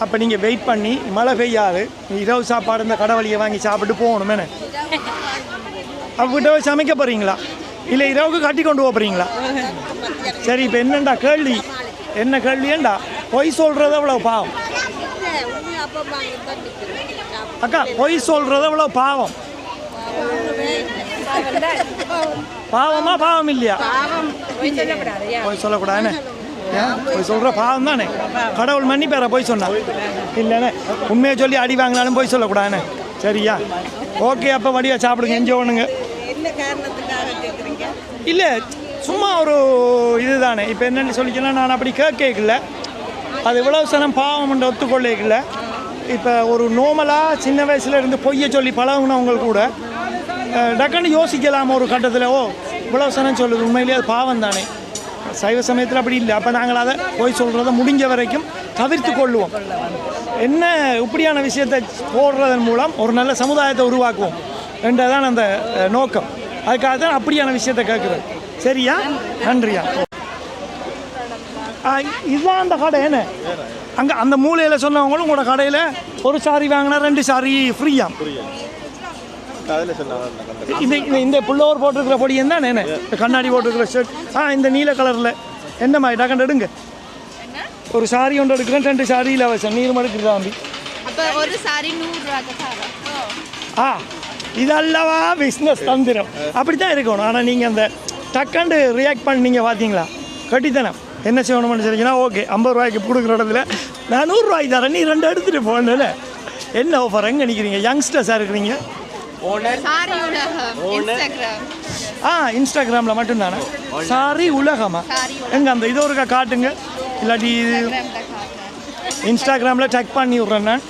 அப்போ நீங்கள் வெயிட் பண்ணி மழை பெய்யாது இரவு சாப்பாடு இந்த கடை வழியை வாங்கி சாப்பிட்டு போகணுமே. அப்போ சமைக்க போகிறீங்களா இல்லை இரவுக்கு கட்டி கொண்டு போகிறீங்களா? சரி, இப்போ என்னண்டா கேள்வி? என்ன கேள்வியண்டா, பொய் சொல்கிறது அவ்வளோ பாவம். அக்கா பொய் சொல்கிறது அவ்வளோ பாவம். பாவமா பாவம் இல்லையா? பொய் சொல்லக்கூடாதுன்னு பொய் சொல்கிற பாவம் தானே. கடவுள் மன்னி பேர பொய் சொன்னா இல்லைண்ணே. உண்மையை சொல்லி அடி வாங்கினாலும் பொய் சொல்லக்கூடாதுண்ணே. சரியா? ஓகே. அப்போ வடிவா சாப்பிடுங்க, என்ஜாய் பண்ணுங்க. இல்லை சும்மா ஒரு இது தானே. இப்போ என்னென்னு சொல்லிச்சுன்னா நான் அப்படி கேட்கல, அது இவ்வளோ சனம் பாவம் ஒத்துக்கொள்ளல. இப்போ ஒரு நோமலாக சின்ன வயசுல இருந்து பொய்யை சொல்லி பழகுனவங்க கூட டக்குன்னு யோசிக்கலாம் ஒரு கட்டத்தில், ஓ இவ்வளோ சனம் சொல்லுது உண்மையிலேயே அது பாவம் தானே. சைவ சமயத்தில் அப்படி இல்லை. அப்போ நாங்கள் அதை பொய் சொல்கிறத முடிஞ்ச வரைக்கும் தவிர்த்து கொள்ளுவோம். என்ன இப்படியான விஷயத்தை போடுறதன் மூலம் ஒரு நல்ல சமுதாயத்தை உருவாக்குவோம் என்றதான் அந்த நோக்கம். அதுக்காக தான் அப்படியான விஷயத்தை கேட்குறது. சரியா? நன்றியா. இதுதான் அந்த கடை. என்ன அங்கே அந்த மூலையில் சொன்னவங்களும் உங்களோட கடையில் ஒரு சாரி வாங்கினா 2 சாரி ஃப்ரீயா? இந்த புல்லோவர் போட்டிருக்கிற பொடி என்ன கண்ணாடி போட்டிருக்கிற ஷர்ட் இந்த நீல கலரில் என்ன மாதிரி டக்கண்டு எடுங்க. ஒரு சாரி ஒன்று எடுக்கிறேன், 2 சாரி இலவசம். நீரும் எடுக்கிறதா தம்பி? ஒரு சாரி 100 இதல்லவா பிஸ்னஸ் தந்திரம். அப்படி தான் இருக்கணும். ஆனால் நீங்கள் அந்த டக்காண்டு ரியாக்ட் பண்ணீங்க பார்த்தீங்களா, கட்டித்தனம். என்ன செய்யணும்னு சொல்லிங்கன்னா, ஓகே 50 ரூபாய்க்கு கொடுக்குற இடத்துல நான் 100 ரூபாய்க்கு தரேன், நீ 2 எடுத்துகிட்டு போகணும்ல. என்ன ஆஃபர் எங்கே நிற்கிறீங்க? யங்ஸ்டர்ஸாக இருக்கிறீங்க. இன்ஸ்டாகிராமில் மட்டும்தானே சாரி உலகமா? எங்கே அந்த இது ஒருக்கா காட்டுங்க, இல்லாட்டி இன்ஸ்டாகிராமில் டேக் பண்ணி விட்றேன் நான்.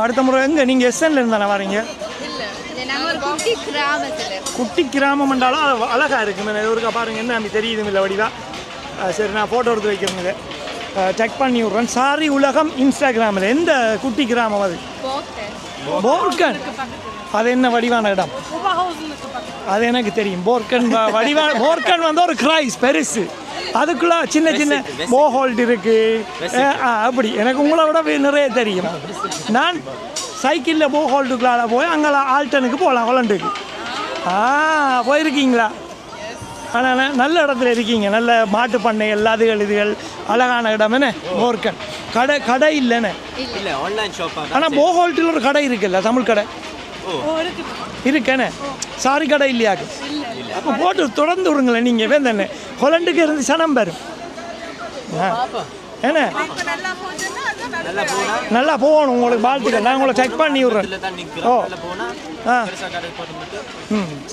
அடுத்த முறை எங்கே நீங்கள் SNல இருந்தானே வரீங்க? குட்டி கிராமம் என்றாலும் அது அழகாக இருக்குமே. ஒருக்கா பாருங்கள், என்ன அப்படி தெரியுது இல்லை வடிவா? சரி, நான் ஃபோட்டோ எடுத்து வைக்கிறேங்க, டேக் பண்ணி விட்றேன். சாரி உலகம் இன்ஸ்டாகிராமில். எந்த குட்டி கிராமம் அது? போர்க்கன். அது என்ன வடிவான இடம்? அது எனக்கு தெரியும். போர்க்கன் போர்க்கன் வந்து ஒரு கிரைஸ் பெருசு, அதுக்குள்ள சின்ன சின்ன போஹோல்ட் இருக்கு. அப்படி எனக்கு உங்களை விட நிறைய தெரியும். நான் சைக்கிளில் போஹோல்டுக்குள்ளால போய் அங்கே ஆல்டனுக்கு போகலாம் ஹொலண்டுக்கு. போயிருக்கீங்களா? ஆனால் நல்ல இடத்துல இருக்கீங்க. நல்ல மாட்டு பண்ணை எல்லாதுகள் இதுகள் அழகான இடம் என்ன மோர்கன் கடை இல்லைன்னு இல்லை ஆன்லைன் ஷாப். ஆனால் போஹோல்ட்டில் ஒரு கடை இருக்குல்ல, தமிழ் கடை இருக்கேண்ணே. சாரி கடை இல்லையாக்கு அப்போ போட்டு தொடர்ந்து விடுங்களேன். நீங்கள் வேந்தண்ணே ஹொலண்டுக்கு இருந்து சனம் பெறும் என்ன நல்லா போகணும். உங்களுக்கு வாழ்த்துக்கள். நான் உங்களை செக் பண்ணி விட்றேன். ஓ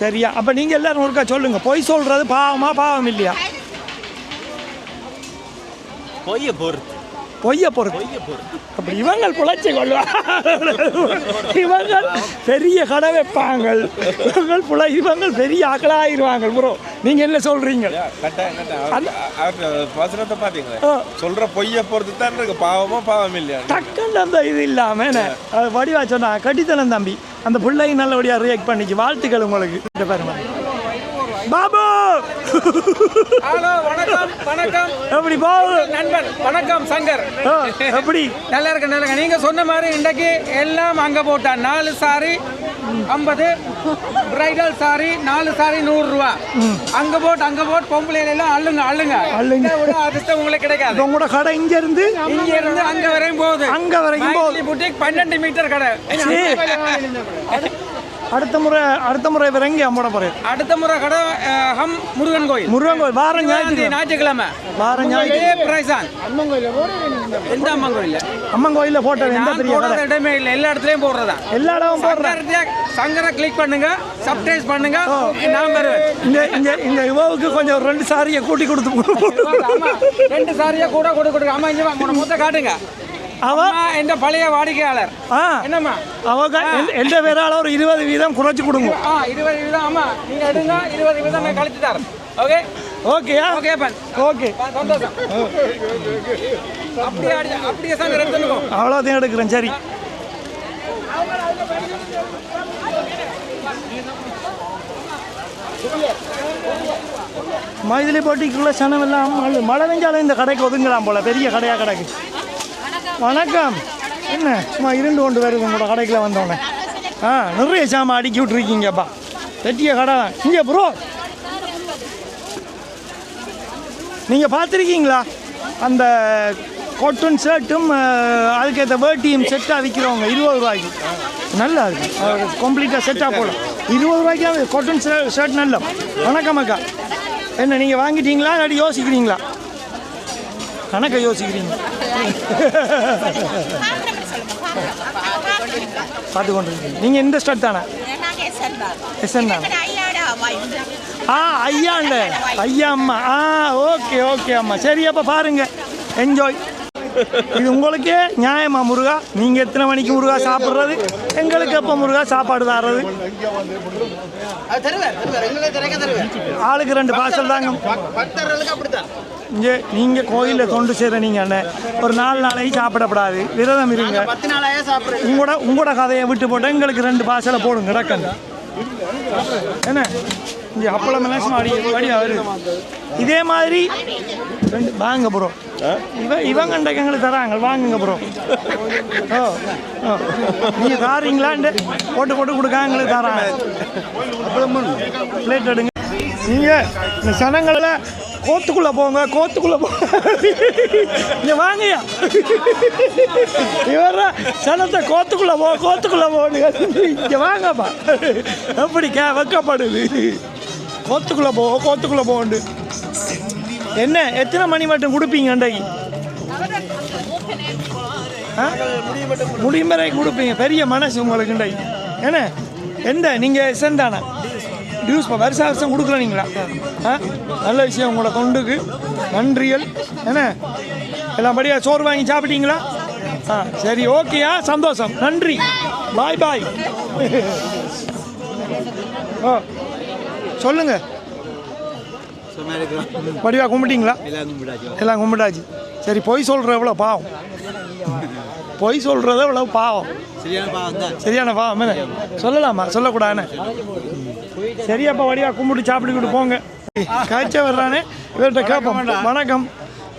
சரியா? அப்போ நீங்கள் எல்லோரும் ஒருக்கா சொல்லுங்கள், பொய் சொல்கிறது பாவமா பாவம் இல்லையா? பொய்யை பொறுத்து அப்படி இவங்கள் பிழைச்சி கொள்வாங்க. இவங்கள் பெரிய கடை வைப்பாங்க. இவங்கள் பெரிய ஆக்களாயிருவாங்க. ப்ரோ நீங்கள் என்ன சொல்கிறீங்க? வசனத்தை பார்த்தீங்களா? சொல்கிற பொய்யை பொறுத்து தான் இருக்கு. பாவமா பாவம் இல்லையா? டக்குன்னு அந்த இது இல்லாமல் என்ன வடிவா சொன்னா கட்டித்தனம் தம்பி. அந்த பிள்ளை நல்லபடியாக ரியாக்ட் பண்ணிச்சு. வாழ்த்துக்கள் உங்களுக்கு. பாருங்க பாபு. ஹலோ, வணக்கம். வணக்கம். எப்படி பாபு நண்பன்? வணக்கம் சங்கர். எப்படி? நல்லா இருக்கு, நல்லா இருக்கு. நீங்க சொன்ன மாதிரி இன்றைக்கு எல்லாம் அங்க போட்டா 4 சாரி 50, பிரைடல் சாரி 4 சாரி 100 ரூபா. அங்க போட்டு பொம்பளையில எல்லாம் அள்ளுங்க. அதிர்ஷ்டம் உங்களுக்கு கிடைக்காது. உங்களோட கடை இங்க இருந்து அங்க வரையும் போகுது. அங்க வரைக்கும் போகுது. புட்டிக் 12 மீட்டர் கடை. அடுத்த முறை இறங்கி அம்மோட போறேன். அடுத்த முறை கடை முருகன் கோயில் வாரம் ஞாயிற்றுக்கிழமை. வாரம் ஞாயிற்றுக்கிழமை எந்த அம்மன் கோயில்? அம்மன் கோயில போட்டது எந்த பெரிய கடை? இடமே இல்லை, எல்லா இடத்துலயும் போடுறதா. எல்லா இடமும் போடுறேன். சங்கரை கிளிக் பண்ணுங்க, சப்ஸ்கிரைப் பண்ணுங்க. நான் வருவேன். இந்த இவவுக்கு கொஞ்சம் 2 சாரியை கூட்டி கொடுத்து 2 சாரியை கூட கொடுக்க. ஆமா, இங்க வாங்க, மொத்தம் காட்டுங்க. அவ எந்த பழைய வாடிக்கையாளர். என்னம்மா அவங்க எந்த பேரால ஒரு 20% குறைச்சு கொடுங்க. 20%. ஆமா, நீங்க எடுங்க. 20% நான் கழிச்சு தரேன். ஓகே ஓகேயா? ஓகே பன். ஓகே, சந்தோஷம். அப்படியே சாங்க எடுத்துக்கோ. அவ்வளோதான் எடுக்கிறேன். சரி, மைதிலி போட்டிக்குள்ள சனம் எல்லாம் மழை பெஞ்சாலும் இந்த கடைக்கு ஒதுங்கலாம் போல. பெரிய கடையாக கிடக்கு. வணக்கம். என்ன சும்மா 2 கொண்டு வருது உங்களோட கடைக்குள்ள வந்தோடனே? நிறைய சாமான் அடுக்கி விட்டுருக்கீங்கப்பா. பெரிய கடை தான் இங்கே. ப்ரோ நீங்கள் பார்த்துருக்கீங்களா அந்த காட்டன் ஷர்ட்டும் அதுக்கேற்ற வேட்டியும் செட்டாக விற்கிறவங்க 20 ரூபாய்க்கு? நல்லா இருக்குது. கம்ப்ளீட்டாக செட்டாக போகலாம். 20 ரூபாய்க்கு காட்டன் ஷர்ட் நல்ல. வணக்கம் அக்கா. என்ன நீங்கள் வாங்கிட்டீங்களா இல்லாட்டி யோசிக்கிறீங்களா? கணக்கை யோசிக்கிறீங்க. பார்த்து கொண்டு இருக்கீங்க. நீங்கள் இந்த ஸ்டார்ட் தானே? எஸ்என் தானே? ஐயா அம்மா. ஓகே ஓகே அம்மா. சரி, அப்போ பாருங்க, என்ஜாய். இது உங்களுக்கே நியாயமா முருகா? நீங்கள் எத்தனை மணிக்கு முருகா சாப்பிட்றது? எங்களுக்கு எப்போ முருகா சாப்பாடு தர்றது? ஆளுக்கு 2 பார்சல் தாங்க. இங்கே நீங்கள் கோயிலில் தொண்டு செய்கிற நீங்கள் அண்ணன் ஒரு 4 நாளைக்கு சாப்பிடப்படாது, விரதம் இருங்க. உங்களோட கதையை விட்டு போட்டு எங்களுக்கு 2 பார்சலை போடுங்க. கிடக்கங்க என்ன இங்கே அப்பளமெல்லாம் வடிவா வருது. இதே மாதிரி 2 வாங்க ப்ரோ. இவங்க எங்களுக்கு தராங்க, வாங்குங்க ப்ரோ. நீங்கள் தாரீங்களான்ட்டு போட்டு கொடுக்காங்க, எங்களுக்கு தராங்க. பிளேட் எடுங்க. நீங்கள் இந்த சனங்களில் கோத்துக்குள்ளே போங்க. இங்கே வாங்கய்யா. இவர சனத்தை கோத்துக்குள்ளே போன்னு இங்கே வாங்கப்பா. எப்படி வைக்கப்படுது? கோத்துக்குள்ளே போண்டு என்ன எத்தனை மணி மட்டும் கொடுப்பீங்க அண்டைக்கு? முடியும் வரை கொடுப்பீங்க. பெரிய மனசு உங்களுக்கு இண்டைக்கு. என்ன எந்த நீங்கள் சென்றானா டியூஸ் வருஷம் கொடுக்குறீங்களா? நல்ல விஷயம். உங்களோட தொண்டுக்கு நன்றிகள். என்ன எல்லாம் படியா சோறு வாங்கி சாப்பிட்டீங்களா? சரி, ஓகேயா? சந்தோஷம், நன்றி. பாய். சொல்லுங்க. படிவா கும்பிட்டீங்களா? எல்லாம் கும்பிட்டாச்சு. சரி, பொய் சொல்கிற எவ்வளோ பாவம்? பொய் சொல்கிறது எவ்வளோ பாவம்? சரியான பாவம். என்ன சொல்லலாமா? சொல்லக்கூடாதுன்னு. சரியாப்பா, வடிவா கும்பிட்டு சாப்பிட்டுக்கிட்டு போங்க. காய்ச்சல் வர்றானே இவர்கிட்ட கேட்போம். வணக்கம்.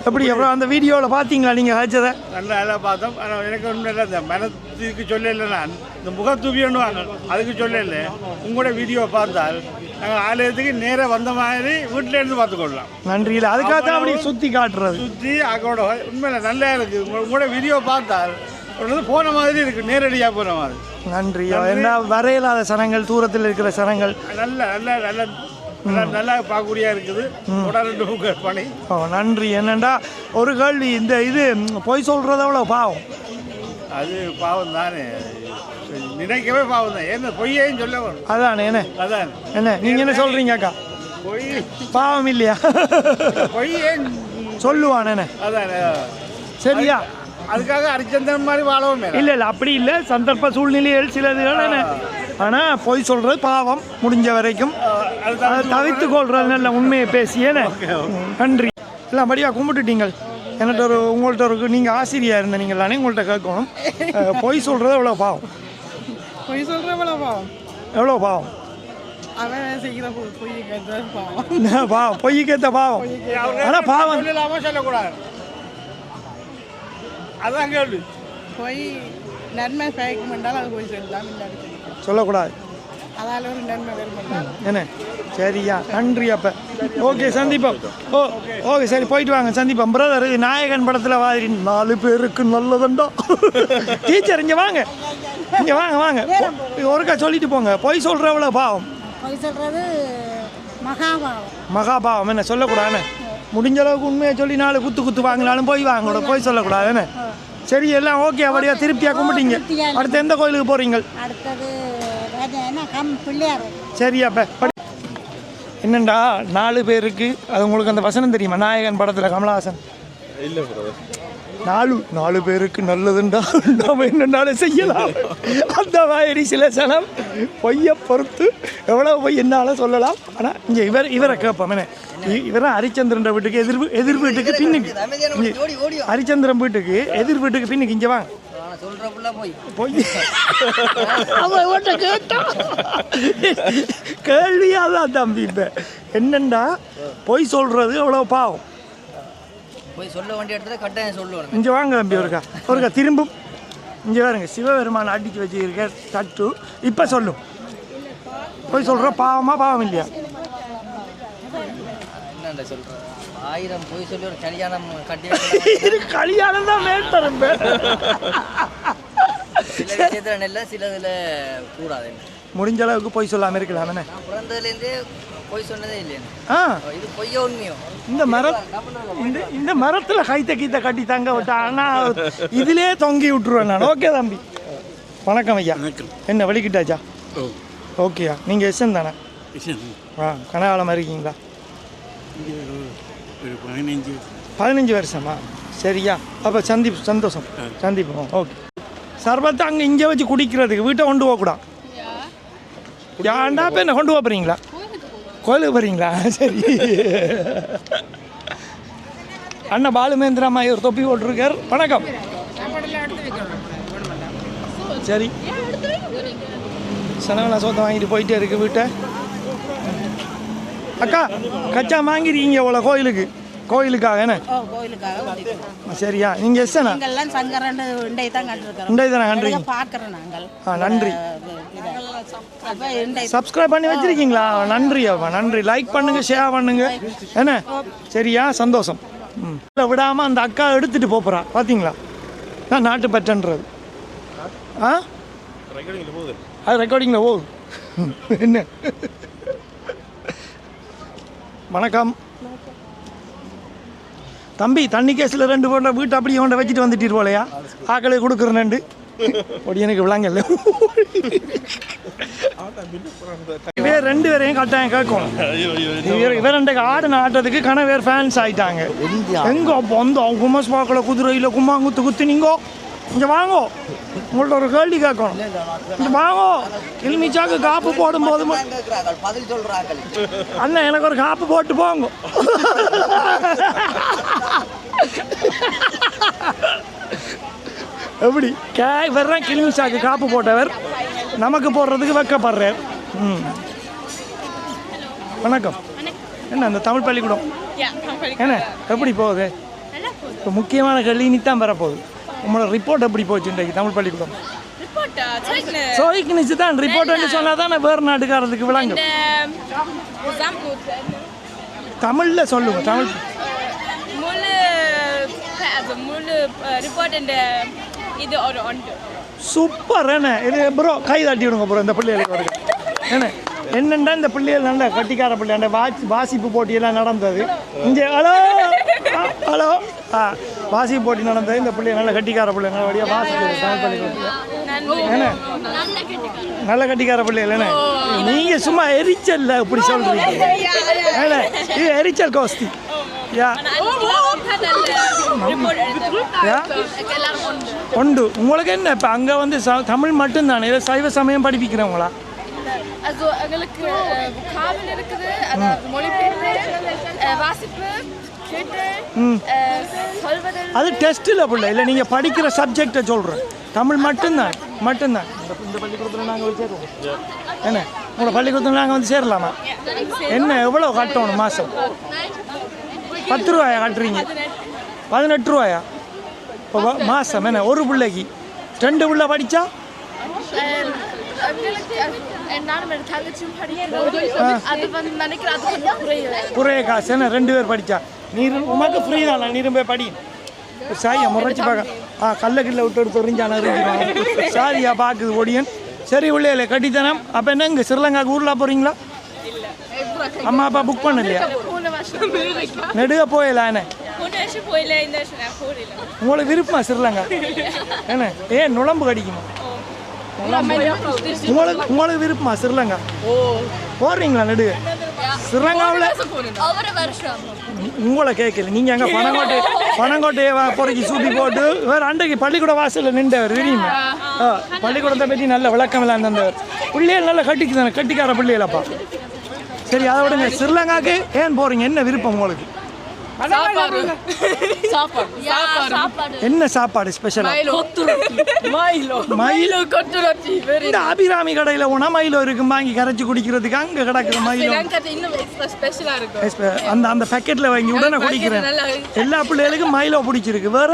எப்படி அப்புறம் அந்த வீடியோவில் பார்த்தீங்களா நீங்கள் ஹச்சதை? நல்லா பார்த்தோம். ஆனால் எனக்கு ஒன்றும் இல்லை, இந்த மனத்துக்கு சொல்லலை. நான் இந்த முகத்தூவியன்னு வாங்க அதுக்கு சொல்லலை. உங்களோட வீடியோ பார்த்தால் நாங்கள் ஆலயத்துக்கு நேராக வந்த மாதிரி வீட்டிலேருந்து பார்த்துக்கொள்ளலாம். நன்றி. இல்லை அதுக்காக தான் அப்படி சுற்றி காட்டுறது. சுற்றி அக்கோட உண்மையில நல்லா இருக்குது. உங்களோட வீடியோ பார்த்தால் போன மாதிரி இருக்குது, நேரடியாக போன மாதிரி. நன்றி. என்ன வரையில்லாத சனங்கள், தூரத்தில் இருக்கிற சனங்கள் நல்ல நல்ல நல்ல நல்லா பார்க்கக்கூடியா இருக்குது. தொடர்ந்து பணி. நன்றி. என்னண்டா ஒரு கேள்வி, இந்த இது பொய் சொல்கிறத எவ்வளோ பாவம்? அது பாவம் தானே, நினைக்கவே பாவம் தான். என்ன பொய்யையும் சொல்ல வரும். அதானே என்ன அதான் என்ன நீங்கள் என்ன சொல்கிறீங்க அக்கா? பொய் பாவம் இல்லையா? பொய்யே சொல்லுவான் என்ன? அதானே. சரியா? அதுக்காக அரிச்சந்திரன் மாதிரி வாழவும் இல்லை இல்லை அப்படி இல்லை, சந்தர்ப்ப சூழ்நிலைகள் சிலதுகள் என்ன. ஆனால் பொய் சொல்கிறது பாவம். முடிஞ்ச வரைக்கும் அதை தவிர்த்து கொள்றது நல்ல உண்மையை பேசியேன்னு. நன்றி. எல்லாம் படியாக கும்பிட்டுட்டீங்கள். என்கிட்ட உங்கள்கிட்ட ஒரு நீங்கள் ஆசிரியாக இருந்த நீங்கள் தானே உங்கள்கிட்ட கேட்கணும். பொய் சொல்கிறது எவ்வளோ பாவம்? பொய் சொல்கிற எவ்வளோ பாவம்? எவ்வளோ பாவம்? அவன் செய்கிற பொய்யுக்கேற்ற பாவம். பாவம், பொய்யுக்கேற்ற பாவம். ஆனால் பாவம் இல்லாமல் சொல்லக்கூடாது. அதான் கேள்வி. பொய் நன்மை பயக்கும் என்றால் அது பொய் சொல்லலாம், சொல்லக்கூடாது. அதால் ஒரு நன்மை வரும் என்ன. சரியா? நன்றி. அப்போ ஓகே, சந்திப்போம். ஓகே சரி, போயிட்டு வாங்க, சந்திப்போம். பிரதர், நாயகன் படத்தில் வாரி 4 பேருக்கு நல்லதுண்டா. டீச்சர் இங்கே வாங்க, இங்கே வாங்க வாங்க, ஒருக்கா சொல்லிட்டு போங்க. பொய் சொல்கிறவளோ பாவம்? பொய் சொல்கிறது மகாபாவம். மகாபாவம். என்ன சொல்லக்கூடாதுன்னு முடிஞ்ச அளவுக்கு உண்மையை சொல்லி 4 குத்து வாங்கினாலும் போய் வாங்க, போய் சொல்லக்கூடாது என்ன. சரி, எல்லாம் ஓகே. அப்படியா திருப்தியாக கும்பிட்டீங்க. அடுத்து எந்த கோயிலுக்கு போகிறீங்க? அடுத்தது பிள்ளையார். சரி. அப்போ என்னண்டா 4 பேருக்கு, அது உங்களுக்கு அந்த வசனம் தெரியுமா? நாயகன் படத்தில் கமலஹாசன் இல்லை 4 பேருக்கு நல்லதுண்டா நம்ம என்னென்னாலும் செய்யலாம். அந்த மாதிரி சில சனம் பொய்யை பொறுத்து எவ்வளோ பொய் என்னால் சொல்லலாம். ஆனால் இங்கே இவரை கேட்போம். என்ன இவரை ஹரிச்சந்திரன் வீட்டுக்கு எதிர் வீட்டுக்கு பின்னுக்கு, ஹரிச்சந்திரன் வீட்டுக்கு எதிர் வீட்டுக்கு பின்னுக்கு இங்கே வாங்க. பொய் கேள்வியாதான் தம்பி. இப்போ என்னண்டா பொய் சொல்கிறது எவ்வளோ பாவம்? போய் சொல்ல வேண்டிய இடத்துல கட்டாயம் சொல்லுவாங்க. இங்கே வாங்க தம்பி, ஒருக்கா திரும்பும் இங்கே பாருங்க. சிவபெருமான் அடித்து வச்சுருக்க தட்டு இப்போ சொல்லும். போய் சொல்கிற பாவமா பாவம் இல்லையா? என்னண்ட சொல்கிறேன், 1000 போய் சொல்லி ஒரு கல்யாணம் கட்டி கல்யாணம் தான் மேட்டரும். சில விஷயத்தில் நல்ல, சிலதில் கூடாது. முடிஞ்ச அளவுக்கு பொய் சொல்லாமல் இருக்கலாம். என்ன பிறந்ததுலேருந்தே பொய் சொன்னதே இல்லையா? இது பொய்யோ உண்மையோ? இந்த மரத்தில் கைத்த கட்டி தங்க விட்டா, ஆனால் இதிலே தொங்கி விட்டுருவேன் நான். ஓகே தம்பி, வணக்கம் ஐயா. என்ன வலிக்கிட்டாச்சா? ஓகேயா. நீங்கள் எஸ்என் தானே? கனகாலமாக இருக்கீங்களா? 15 வருஷமா? சரியா. அப்போ சந்தோஷம், சந்திப்போம். ஓகே. சர்பத்தை அங்கே இங்கே வச்சு குடிக்கிறதுக்கு வீட்டை கொண்டு போகக்கூடாது. ஏன்டா இப்போ என்ன கொண்டு போகிறீங்களா? கோயிலுக்கு போகிறீங்களா? சரி. அண்ணா பாலுமேந்திரா அம்மா ஒரு தொப்பி போட்டிருக்கார். வணக்கம். சரி, சனவெல்லாம் சோத்தை வாங்கிட்டு போயிட்டே இருக்கு வீட்டை. அக்கா கச்சா வாங்கிருக்கீங்க இவ்வளோ கோயிலுக்காக என்ன? சரியா. நீங்கள் எஸ்ஸனா? நன்றி. சப்ஸ்கிரைப் பண்ணி வச்சிருக்கீங்களா? நன்றி அப்பா, நன்றி. லைக் பண்ணுங்க, ஷேர் பண்ணுங்க என்ன. சரியா, சந்தோஷம். விடாமல் அந்த அக்கா எடுத்துகிட்டு போகிறா பார்த்தீங்களா? நான் நாட்டு பற்றன்றது. அது ரெக்கார்டிங்கில் போகுது. என்ன? வணக்கம் தம்பி. தண்ணி கேஸில் 2 போன்ற வீட்டை அப்படியே கொண்ட வச்சுட்டு வந்துட்டு போலையா? ஆக்களை கொடுக்குறேன் ஒடி எனக்கு விளங்கல. இவர் 2 பேரையும் கட்டாயம் கேட்கணும். இவர் 2 ஆடின ஆட்டத்துக்கு கணவர் ஃபேன்ஸ் ஆகிட்டாங்க. எங்கே வந்தோம் குமஸ் பார்க்கல குதிரையில் கும்மாங்குத்து குத்துனீங்கோ. இங்கே வாங்கோ, உங்கள்ட்ட ஒரு கேள்வி கேட்கணும். இங்கே வாங்கோ. இல்மிச்சாக்கு காப்பு போடும்போது அண்ணன் எனக்கு ஒரு காப்பு போட்டு போங்க. எப்படி வர்றேன்? கிளிமிச்சாக்கு காப்பு போட்டவர் நமக்கு போடுறதுக்கு வைக்கப்படுறார். வணக்கம். என்ன அந்த தமிழ் பள்ளிக்கூடம் என்ன எப்படி போகுது? இப்போ முக்கியமான கேள்வி இனித்தான் வரப்போகுது. உங்களோட ரிப்போர்ட் எப்படி போச்சு இன்றைக்கு தமிழ் பள்ளிக்கூடம்? சோய்க்கு நிச்சு தான் ரிப்போர்ட் சொன்னால் தான் வேறு நாட்டுக்காரதுக்கு விளங்கும். தமிழில் சொல்லுங்க. தமிழ் சூப்பர். என்ன இது ப்ரோ கை தட்டி விடுங்க ப்ரோ இந்த பிள்ளைகளுக்கு வருங்க. என்ன என்னென்னா இந்த பிள்ளைகள் நல்ல கட்டிக்கார பிள்ளை அந்த வாசிப்பு போட்டியெல்லாம் நடந்தது இங்கே. ஹலோ ஹலோ வாசிப்பு போட்டி நடந்தது. இந்த பிள்ளைகள் நல்ல கட்டிக்கார பிள்ளை நல்லபடியாக வாசிக்கிறது தமிழ் பள்ளிக்கூடத்தில். என்ன நல்ல கட்டிக்கார பிள்ளைகள். என்ன நீங்கள் சும்மா எரிச்சல்ல இப்படி சொல்கிறீங்க. என்ன இது எரிச்சல் கோஸ்தி. யா உண்டு. உங்களுக்கு என்ன இப்போ அங்கே வந்து தமிழ் மட்டும்தானே இல்லை சைவ சமயம் படிப்பிக்கிறவங்களா? அது டெஸ்ட்டில் பிள்ளை இல்லை நீங்கள் படிக்கிற சப்ஜெக்டை சொல்கிறேன். தமிழ் மட்டும்தான் மட்டும்தான். இந்த பள்ளிக்கூடத்தில் நாங்கள் வந்து சேருவோம். என்ன உங்களோட பள்ளிக்கூடத்தில் நாங்கள் வந்து சேரலாமா? என்ன எவ்வளோ கட்டணும் மாதம்? 10 ரூபாயா கட்டுறீங்க? 18 ரூபாயா இப்போ மாதம்? என்ன ஒரு பிள்ளைக்கு 2 பிள்ளை படித்தா குறைய காசு. என்ன 2 பேர் படித்தா நீர் உமக்கு ஃப்ரீ தானே? நீரும் போய் படி. சாரியா முறைச்சி பார்க்க கல்லக்கில்ல விட்டு எடுத்து எறிஞ்சான இருந்துருவாங்க. சாரியா பார்க்குது ஒடியன். சரி உள்ளே கட்டித்தனம். அப்போ என்ன இங்கே ஸ்ரீலங்காவுக்கு ஊரில் போகிறீங்களா? அம்மா அப்பா புக் பண்ணலையா? நெடுக போயலாம். என்ன உங்களுக்கு விருப்பமா ஸ்ரீலங்கா? என்ன ஏன் நுழம்பு கடிக்குமா? உங்களுக்கு விருப்பமா ஸ்ரீலங்கா? போடுறீங்களா நெடுக? ஸ்ரீலங்காவில் உங்களை கேட்கல. நீங்கள் அங்கே பனங்கோட்டையை பொறுக்கி சூப்பி போட்டு வேறு அன்றைக்கு பள்ளிக்கூட வாசலில் நின்றவர் தெரியுமா? பள்ளிக்கூடத்தை பற்றி நல்ல விளக்கம் எல்லாம் தந்தவர். பிள்ளைகள் நல்லா கட்டிக்கார பிள்ளைகளப்பா. சரி அதை விடுங்க. ஸ்ரீலங்காவுக்கு ஏன் போகிறீங்க? என்ன விருப்பம் உங்களுக்கு? என்ன சாப்பாடு ஸ்பெஷல்? இந்த அபிராமி கடையில் போனால் மயிலோ இருக்கு வாங்கி கரைச்சி குடிக்கிறதுக்கு. அங்கே கிடக்குற மயிலோ அந்த பேக்கெட்டில் வாங்கி உடனே குடிக்கிறேன். எல்லா பிள்ளைகளுக்கும் மயிலோ பிடிச்சிருக்கு. வேற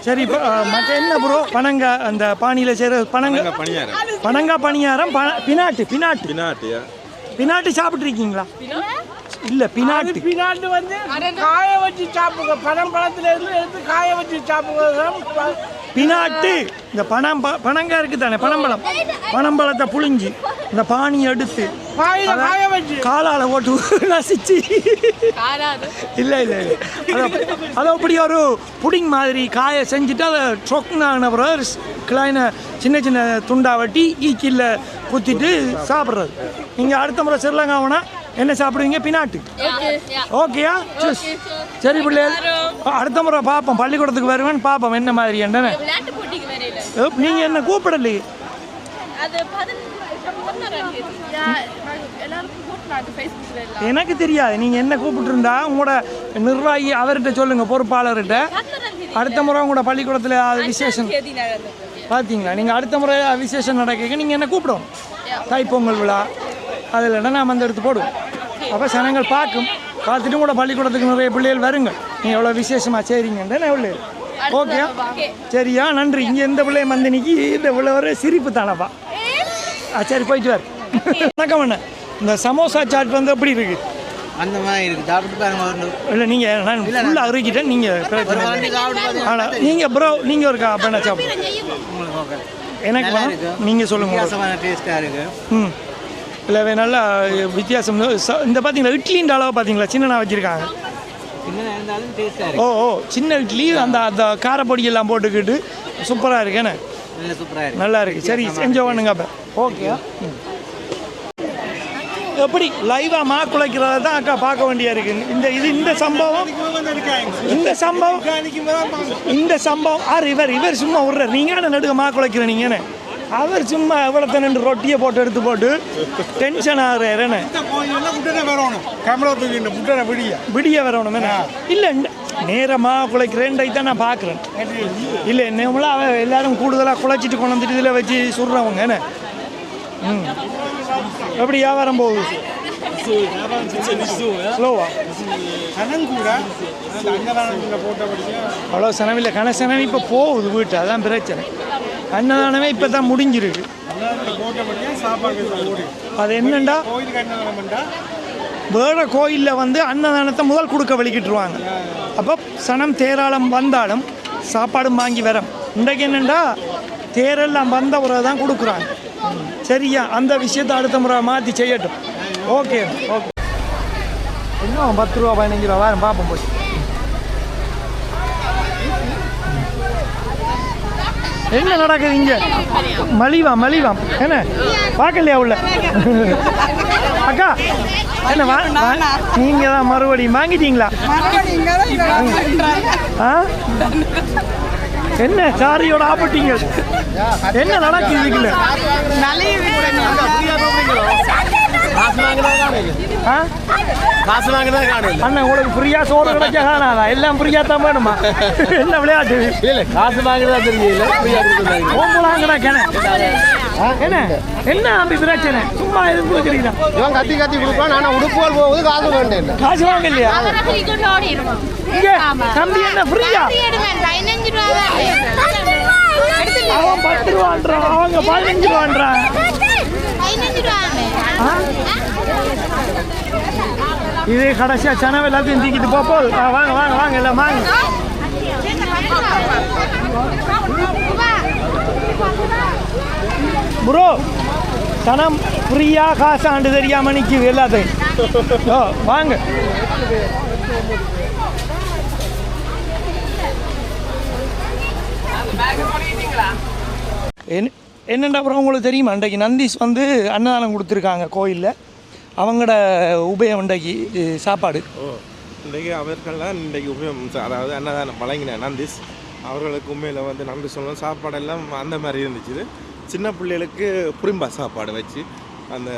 சரி இப்போ மற்ற என்ன ப்ரோ? பனங்காய் அந்த பானியில் செய்கிற பனங்காய் பணியாரம் பினாட்டு சாப்பிட்ருக்கீங்களா? இல்லை பினாட்டு வந்து காய வச்சு சாப்பிடுங்க. பனம்பழத்துல இருந்து எடுத்து காய வச்சு சாப்பிடுங்க. பினாட்டு இந்த பனங்காய் இருக்குது தானே பனம்பழத்தை புழிஞ்சி இந்த பானியை எடுத்து காலால் ஓட்டு நசிச்சு இல்லை அதை அப்படி ஒரு புடிங் மாதிரி காய செஞ்சுட்டு அதை சொக்குனான பிறகு கிளாயின சின்ன துண்டா வட்டி ஈக்கில் குத்திட்டு சாப்பிட்றது. நீங்கள் அடுத்த முறை ஸ்ரீலங்காவுனா என்ன சாப்பிடுவீங்க? பினாட்டு. ஓகேயா? சரி பிள்ளைகள் அடுத்த முறை பார்ப்போம். பள்ளிக்கூடத்துக்கு வருவேன்னு பார்ப்போம் என்ன மாதிரி என்ன. நீங்கள் என்ன கூப்பிடலையே? எனக்கு தெரியாது. நீங்கள் என்ன கூப்பிட்டுருந்தா உங்களோட நிர்வாகி அவர்கிட்ட சொல்லுங்க, பொறுப்பாளர்கிட்ட. அடுத்த முறை உங்களோட பள்ளிக்கூடத்தில் விசேஷம் பார்த்தீங்களா? நீங்கள் அடுத்த முறை விசேஷம் நடக்க நீங்கள் என்ன கூப்பிடுவோம். தைப்பொங்கல் விழா அதில் நாம் அந்த எடுத்து போடுவோம். அப்போ ஜனங்கள் பார்த்துட்டு கூட பள்ளிக்கூடத்துக்கு நிறைய பிள்ளைகள் வருங்க. நீங்கள் எவ்வளோ விசேஷமாக செய்கிறீங்கன்னு எவ்வளோ. ஓகே சரியா? நன்றி. இங்கே எந்த பிள்ளையும் வந்து நிற்கி இந்த பிள்ளை வர சிரிப்பு தானப்பா. சரி போயிட்டு வார். வணக்கம் அண்ணா. இந்த சமோசா சாட் வந்து எப்படி இருக்குது? அந்த மாதிரி இருக்குது. சாப்பிட்டு பாருங்க. இல்லை நீங்கள் நான் ஃபுல்லாக அறுக்கிட்டேன். நீங்கள் ஆனால் நீங்கள் ப்ரோ நீங்கள் இருக்கா அப்போ என்ன சாப்பிடுங்க எனக்கு நீங்கள் சொல்லுங்கள். டேஸ்ட்டாக இருக்குது. இல்லை நல்லா வித்தியாசம். இந்த பார்த்தீங்களா இட்லின்ற அளவு பார்த்தீங்களா சின்னனா வச்சுருக்காங்க. ஓ சின்ன இட்லி அந்த காரப்பொடியெல்லாம் போட்டுக்கிட்டு சூப்பராக இருக்குண்ணே. நல்லா இருக்குது. சரி என்ஜாய் பண்ணுங்க. அப்போ ஓகே. எப்படி லைவாக மா குலைக்கிறத தான் அக்கா பார்க்க வேண்டியா இருக்குது. இந்த சம்பவம் இவர் சும்மா விட்றாரு. நீங்கள் நடுக்க மா குலைக்கிற நீங்கன்னு அவர் சும்மா எவ்வளோ நின்று ரொட்டியை போட்டு எடுத்து போட்டு டென்ஷன் ஆகுறேன்னு விடிய வரணும். இல்லை நேரமாக குலைக்கிறேன் தான் நான் பார்க்குறேன். இல்லை என்னமெல்லாம் அவன் எல்லாரும் கூடுதலாக குலைச்சிட்டு கொண்டு வந்துட்டு இதில் வச்சு சுடுறவங்க என்ன. எப்படி வியாபாரம் போகுது? ஸ்லோவா சனம் கூட அந்த அன்னதானத்தில் போட்டபடியா அவ்வளோ சனமில்லை கனசனம் இப்போ போகுது வீட்டு அதான் பிரச்சனை. அன்னதானமே இப்போ தான் முடிஞ்சிருக்கு. அன்னதானத்தில் போட்டபடியா சாப்பாடு ஓடி அது என்னண்டா கோயிலுக்கு அன்னதானம் பண்ணா வேற கோயிலில் வந்து அன்னதானத்தை முதல் கொடுக்க வலிக்கிட்டுருவாங்க. அப்போ சனம் தேராளம் வந்தாலும் சாப்பாடும் வாங்கி வரோம். இன்றைக்கு என்னென்னா தேரெல்லாம் வந்த முறை தான் கொடுக்குறாங்க. சரியா, அந்த விஷயத்தை அடுத்த முறை மாற்றி செய்யட்டும். Okay okay. இன்னும் 10 ரூபா 15 ரூபா வேறு பார்ப்போம் போய். என்ன நடக்குது இங்கே? மலிவாம் என்ன பார்க்கலையா உள்ள? அக்கா என்ன நீங்கள் தான் மறுபடியும் வாங்கிட்டீங்களா? ஆ என்ன சாரியோட ஆப்பட்டீங்க? என்ன நடக்குது இதுக்குள்ள? அண்ணா உங்களுக்கு ஃப்ரீயா சோறு கிடைச்சா காணாதா? எல்லாம் ஃப்ரீயா தான் வேணுமா? என்ன விளையாட்டு? காசு வாங்குறதா தெரியல. என்ன என்ன அப்படி பிரச்சனை? சும்மா எதுவும் கொடுக்குறீங்க? இவன் கத்தி கொடுப்பான். நான் உடுப்புகள் போகுது காசு வேண்டேன். காசு வாங்க இல்லையா? இங்க தம்பி என்ன ஃப்ரீயா? அவன் 10 ரூபான்றான், அவங்க 15 ரூபான்றான். இது கடைசியா சனவை எல்லாத்தையும் தூக்கிட்டு போப்போம். வாங்க வாங்க வாங்க எல்லாம் வாங்க. ப்ரோ சனம் ஃப்ரீயா காசு ஆண்டு தெரியாம நிற்கிது எல்லாத்தையும். ஓ வாங்க. என்னென்ன அப்புறம் உங்களுக்கு தெரியுமா, இன்றைக்கு நந்தீஸ் வந்து அன்னதானம் கொடுத்துருக்காங்க கோயிலில். அவங்களோட உபயம் இன்றைக்கு சாப்பாடு. இன்றைக்கு அவர்கள்லாம் இன்றைக்கு உபயம், அதாவது அன்னதானம் வழங்கின நந்தீஸ் அவர்களுக்கு உண்மையில் வந்து நன்றி சொல்லணும். சாப்பாடெல்லாம் அந்த மாதிரி இருந்துச்சு. சின்ன பிள்ளைகளுக்கு புரிம்பா சாப்பாடு வச்சு அந்த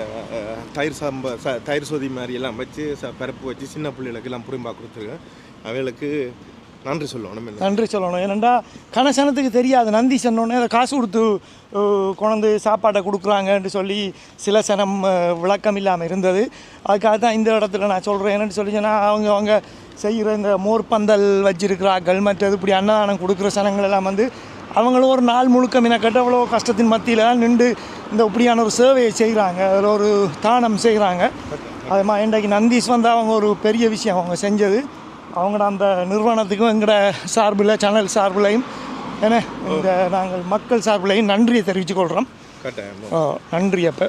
தயிர் சொதி மாதிரி எல்லாம் வச்சு பருப்பு வச்சு சின்ன பிள்ளைகளுக்கு எல்லாம் புரிம்பா கொடுத்துருக்கேன். அவைகளுக்கு நன்றி சொல்லணும். ஏனெண்டா கனசனத்துக்கு தெரியாது. நந்தி சொன்னோன்னே அதை காசு கொடுத்து கொண்டு சாப்பாட்டை கொடுக்குறாங்கன்னு சொல்லி சில சனம் விளக்கம் இல்லாமல் இருந்தது. அதுக்காக தான் இந்த இடத்துல நான் சொல்கிறேன். என்னென்னு சொல்லி சொன்னால் அவங்க செய்கிற இந்த மோர்பந்தல் வச்சிருக்கிறார்கள், மற்றது இப்படி அன்னதானம் கொடுக்குற சனங்கள் எல்லாம் வந்து அவங்களும் ஒரு நாள் முழுக்க மினக்கட்ட அவ்வளோ கஷ்டத்தின் மத்தியில் நின்று இந்த இப்படியான ஒரு சேவையை செய்கிறாங்க, அதில் ஒரு தானம் செய்கிறாங்க. அது மாதிரி இன்றைக்கு நந்தீஸ் வந்து அவங்க ஒரு பெரிய விஷயம் அவங்க செஞ்சது. அவங்களோட அந்த நிறுவனத்துக்கும் எங்களோட சார்பில் சேனல் சார்பிலையும் ஏன்னா இந்த நாங்கள் மக்கள் சார்பிலையும் நன்றியை தெரிவித்துக்கொள்கிறோம். நன்றி. அப்போ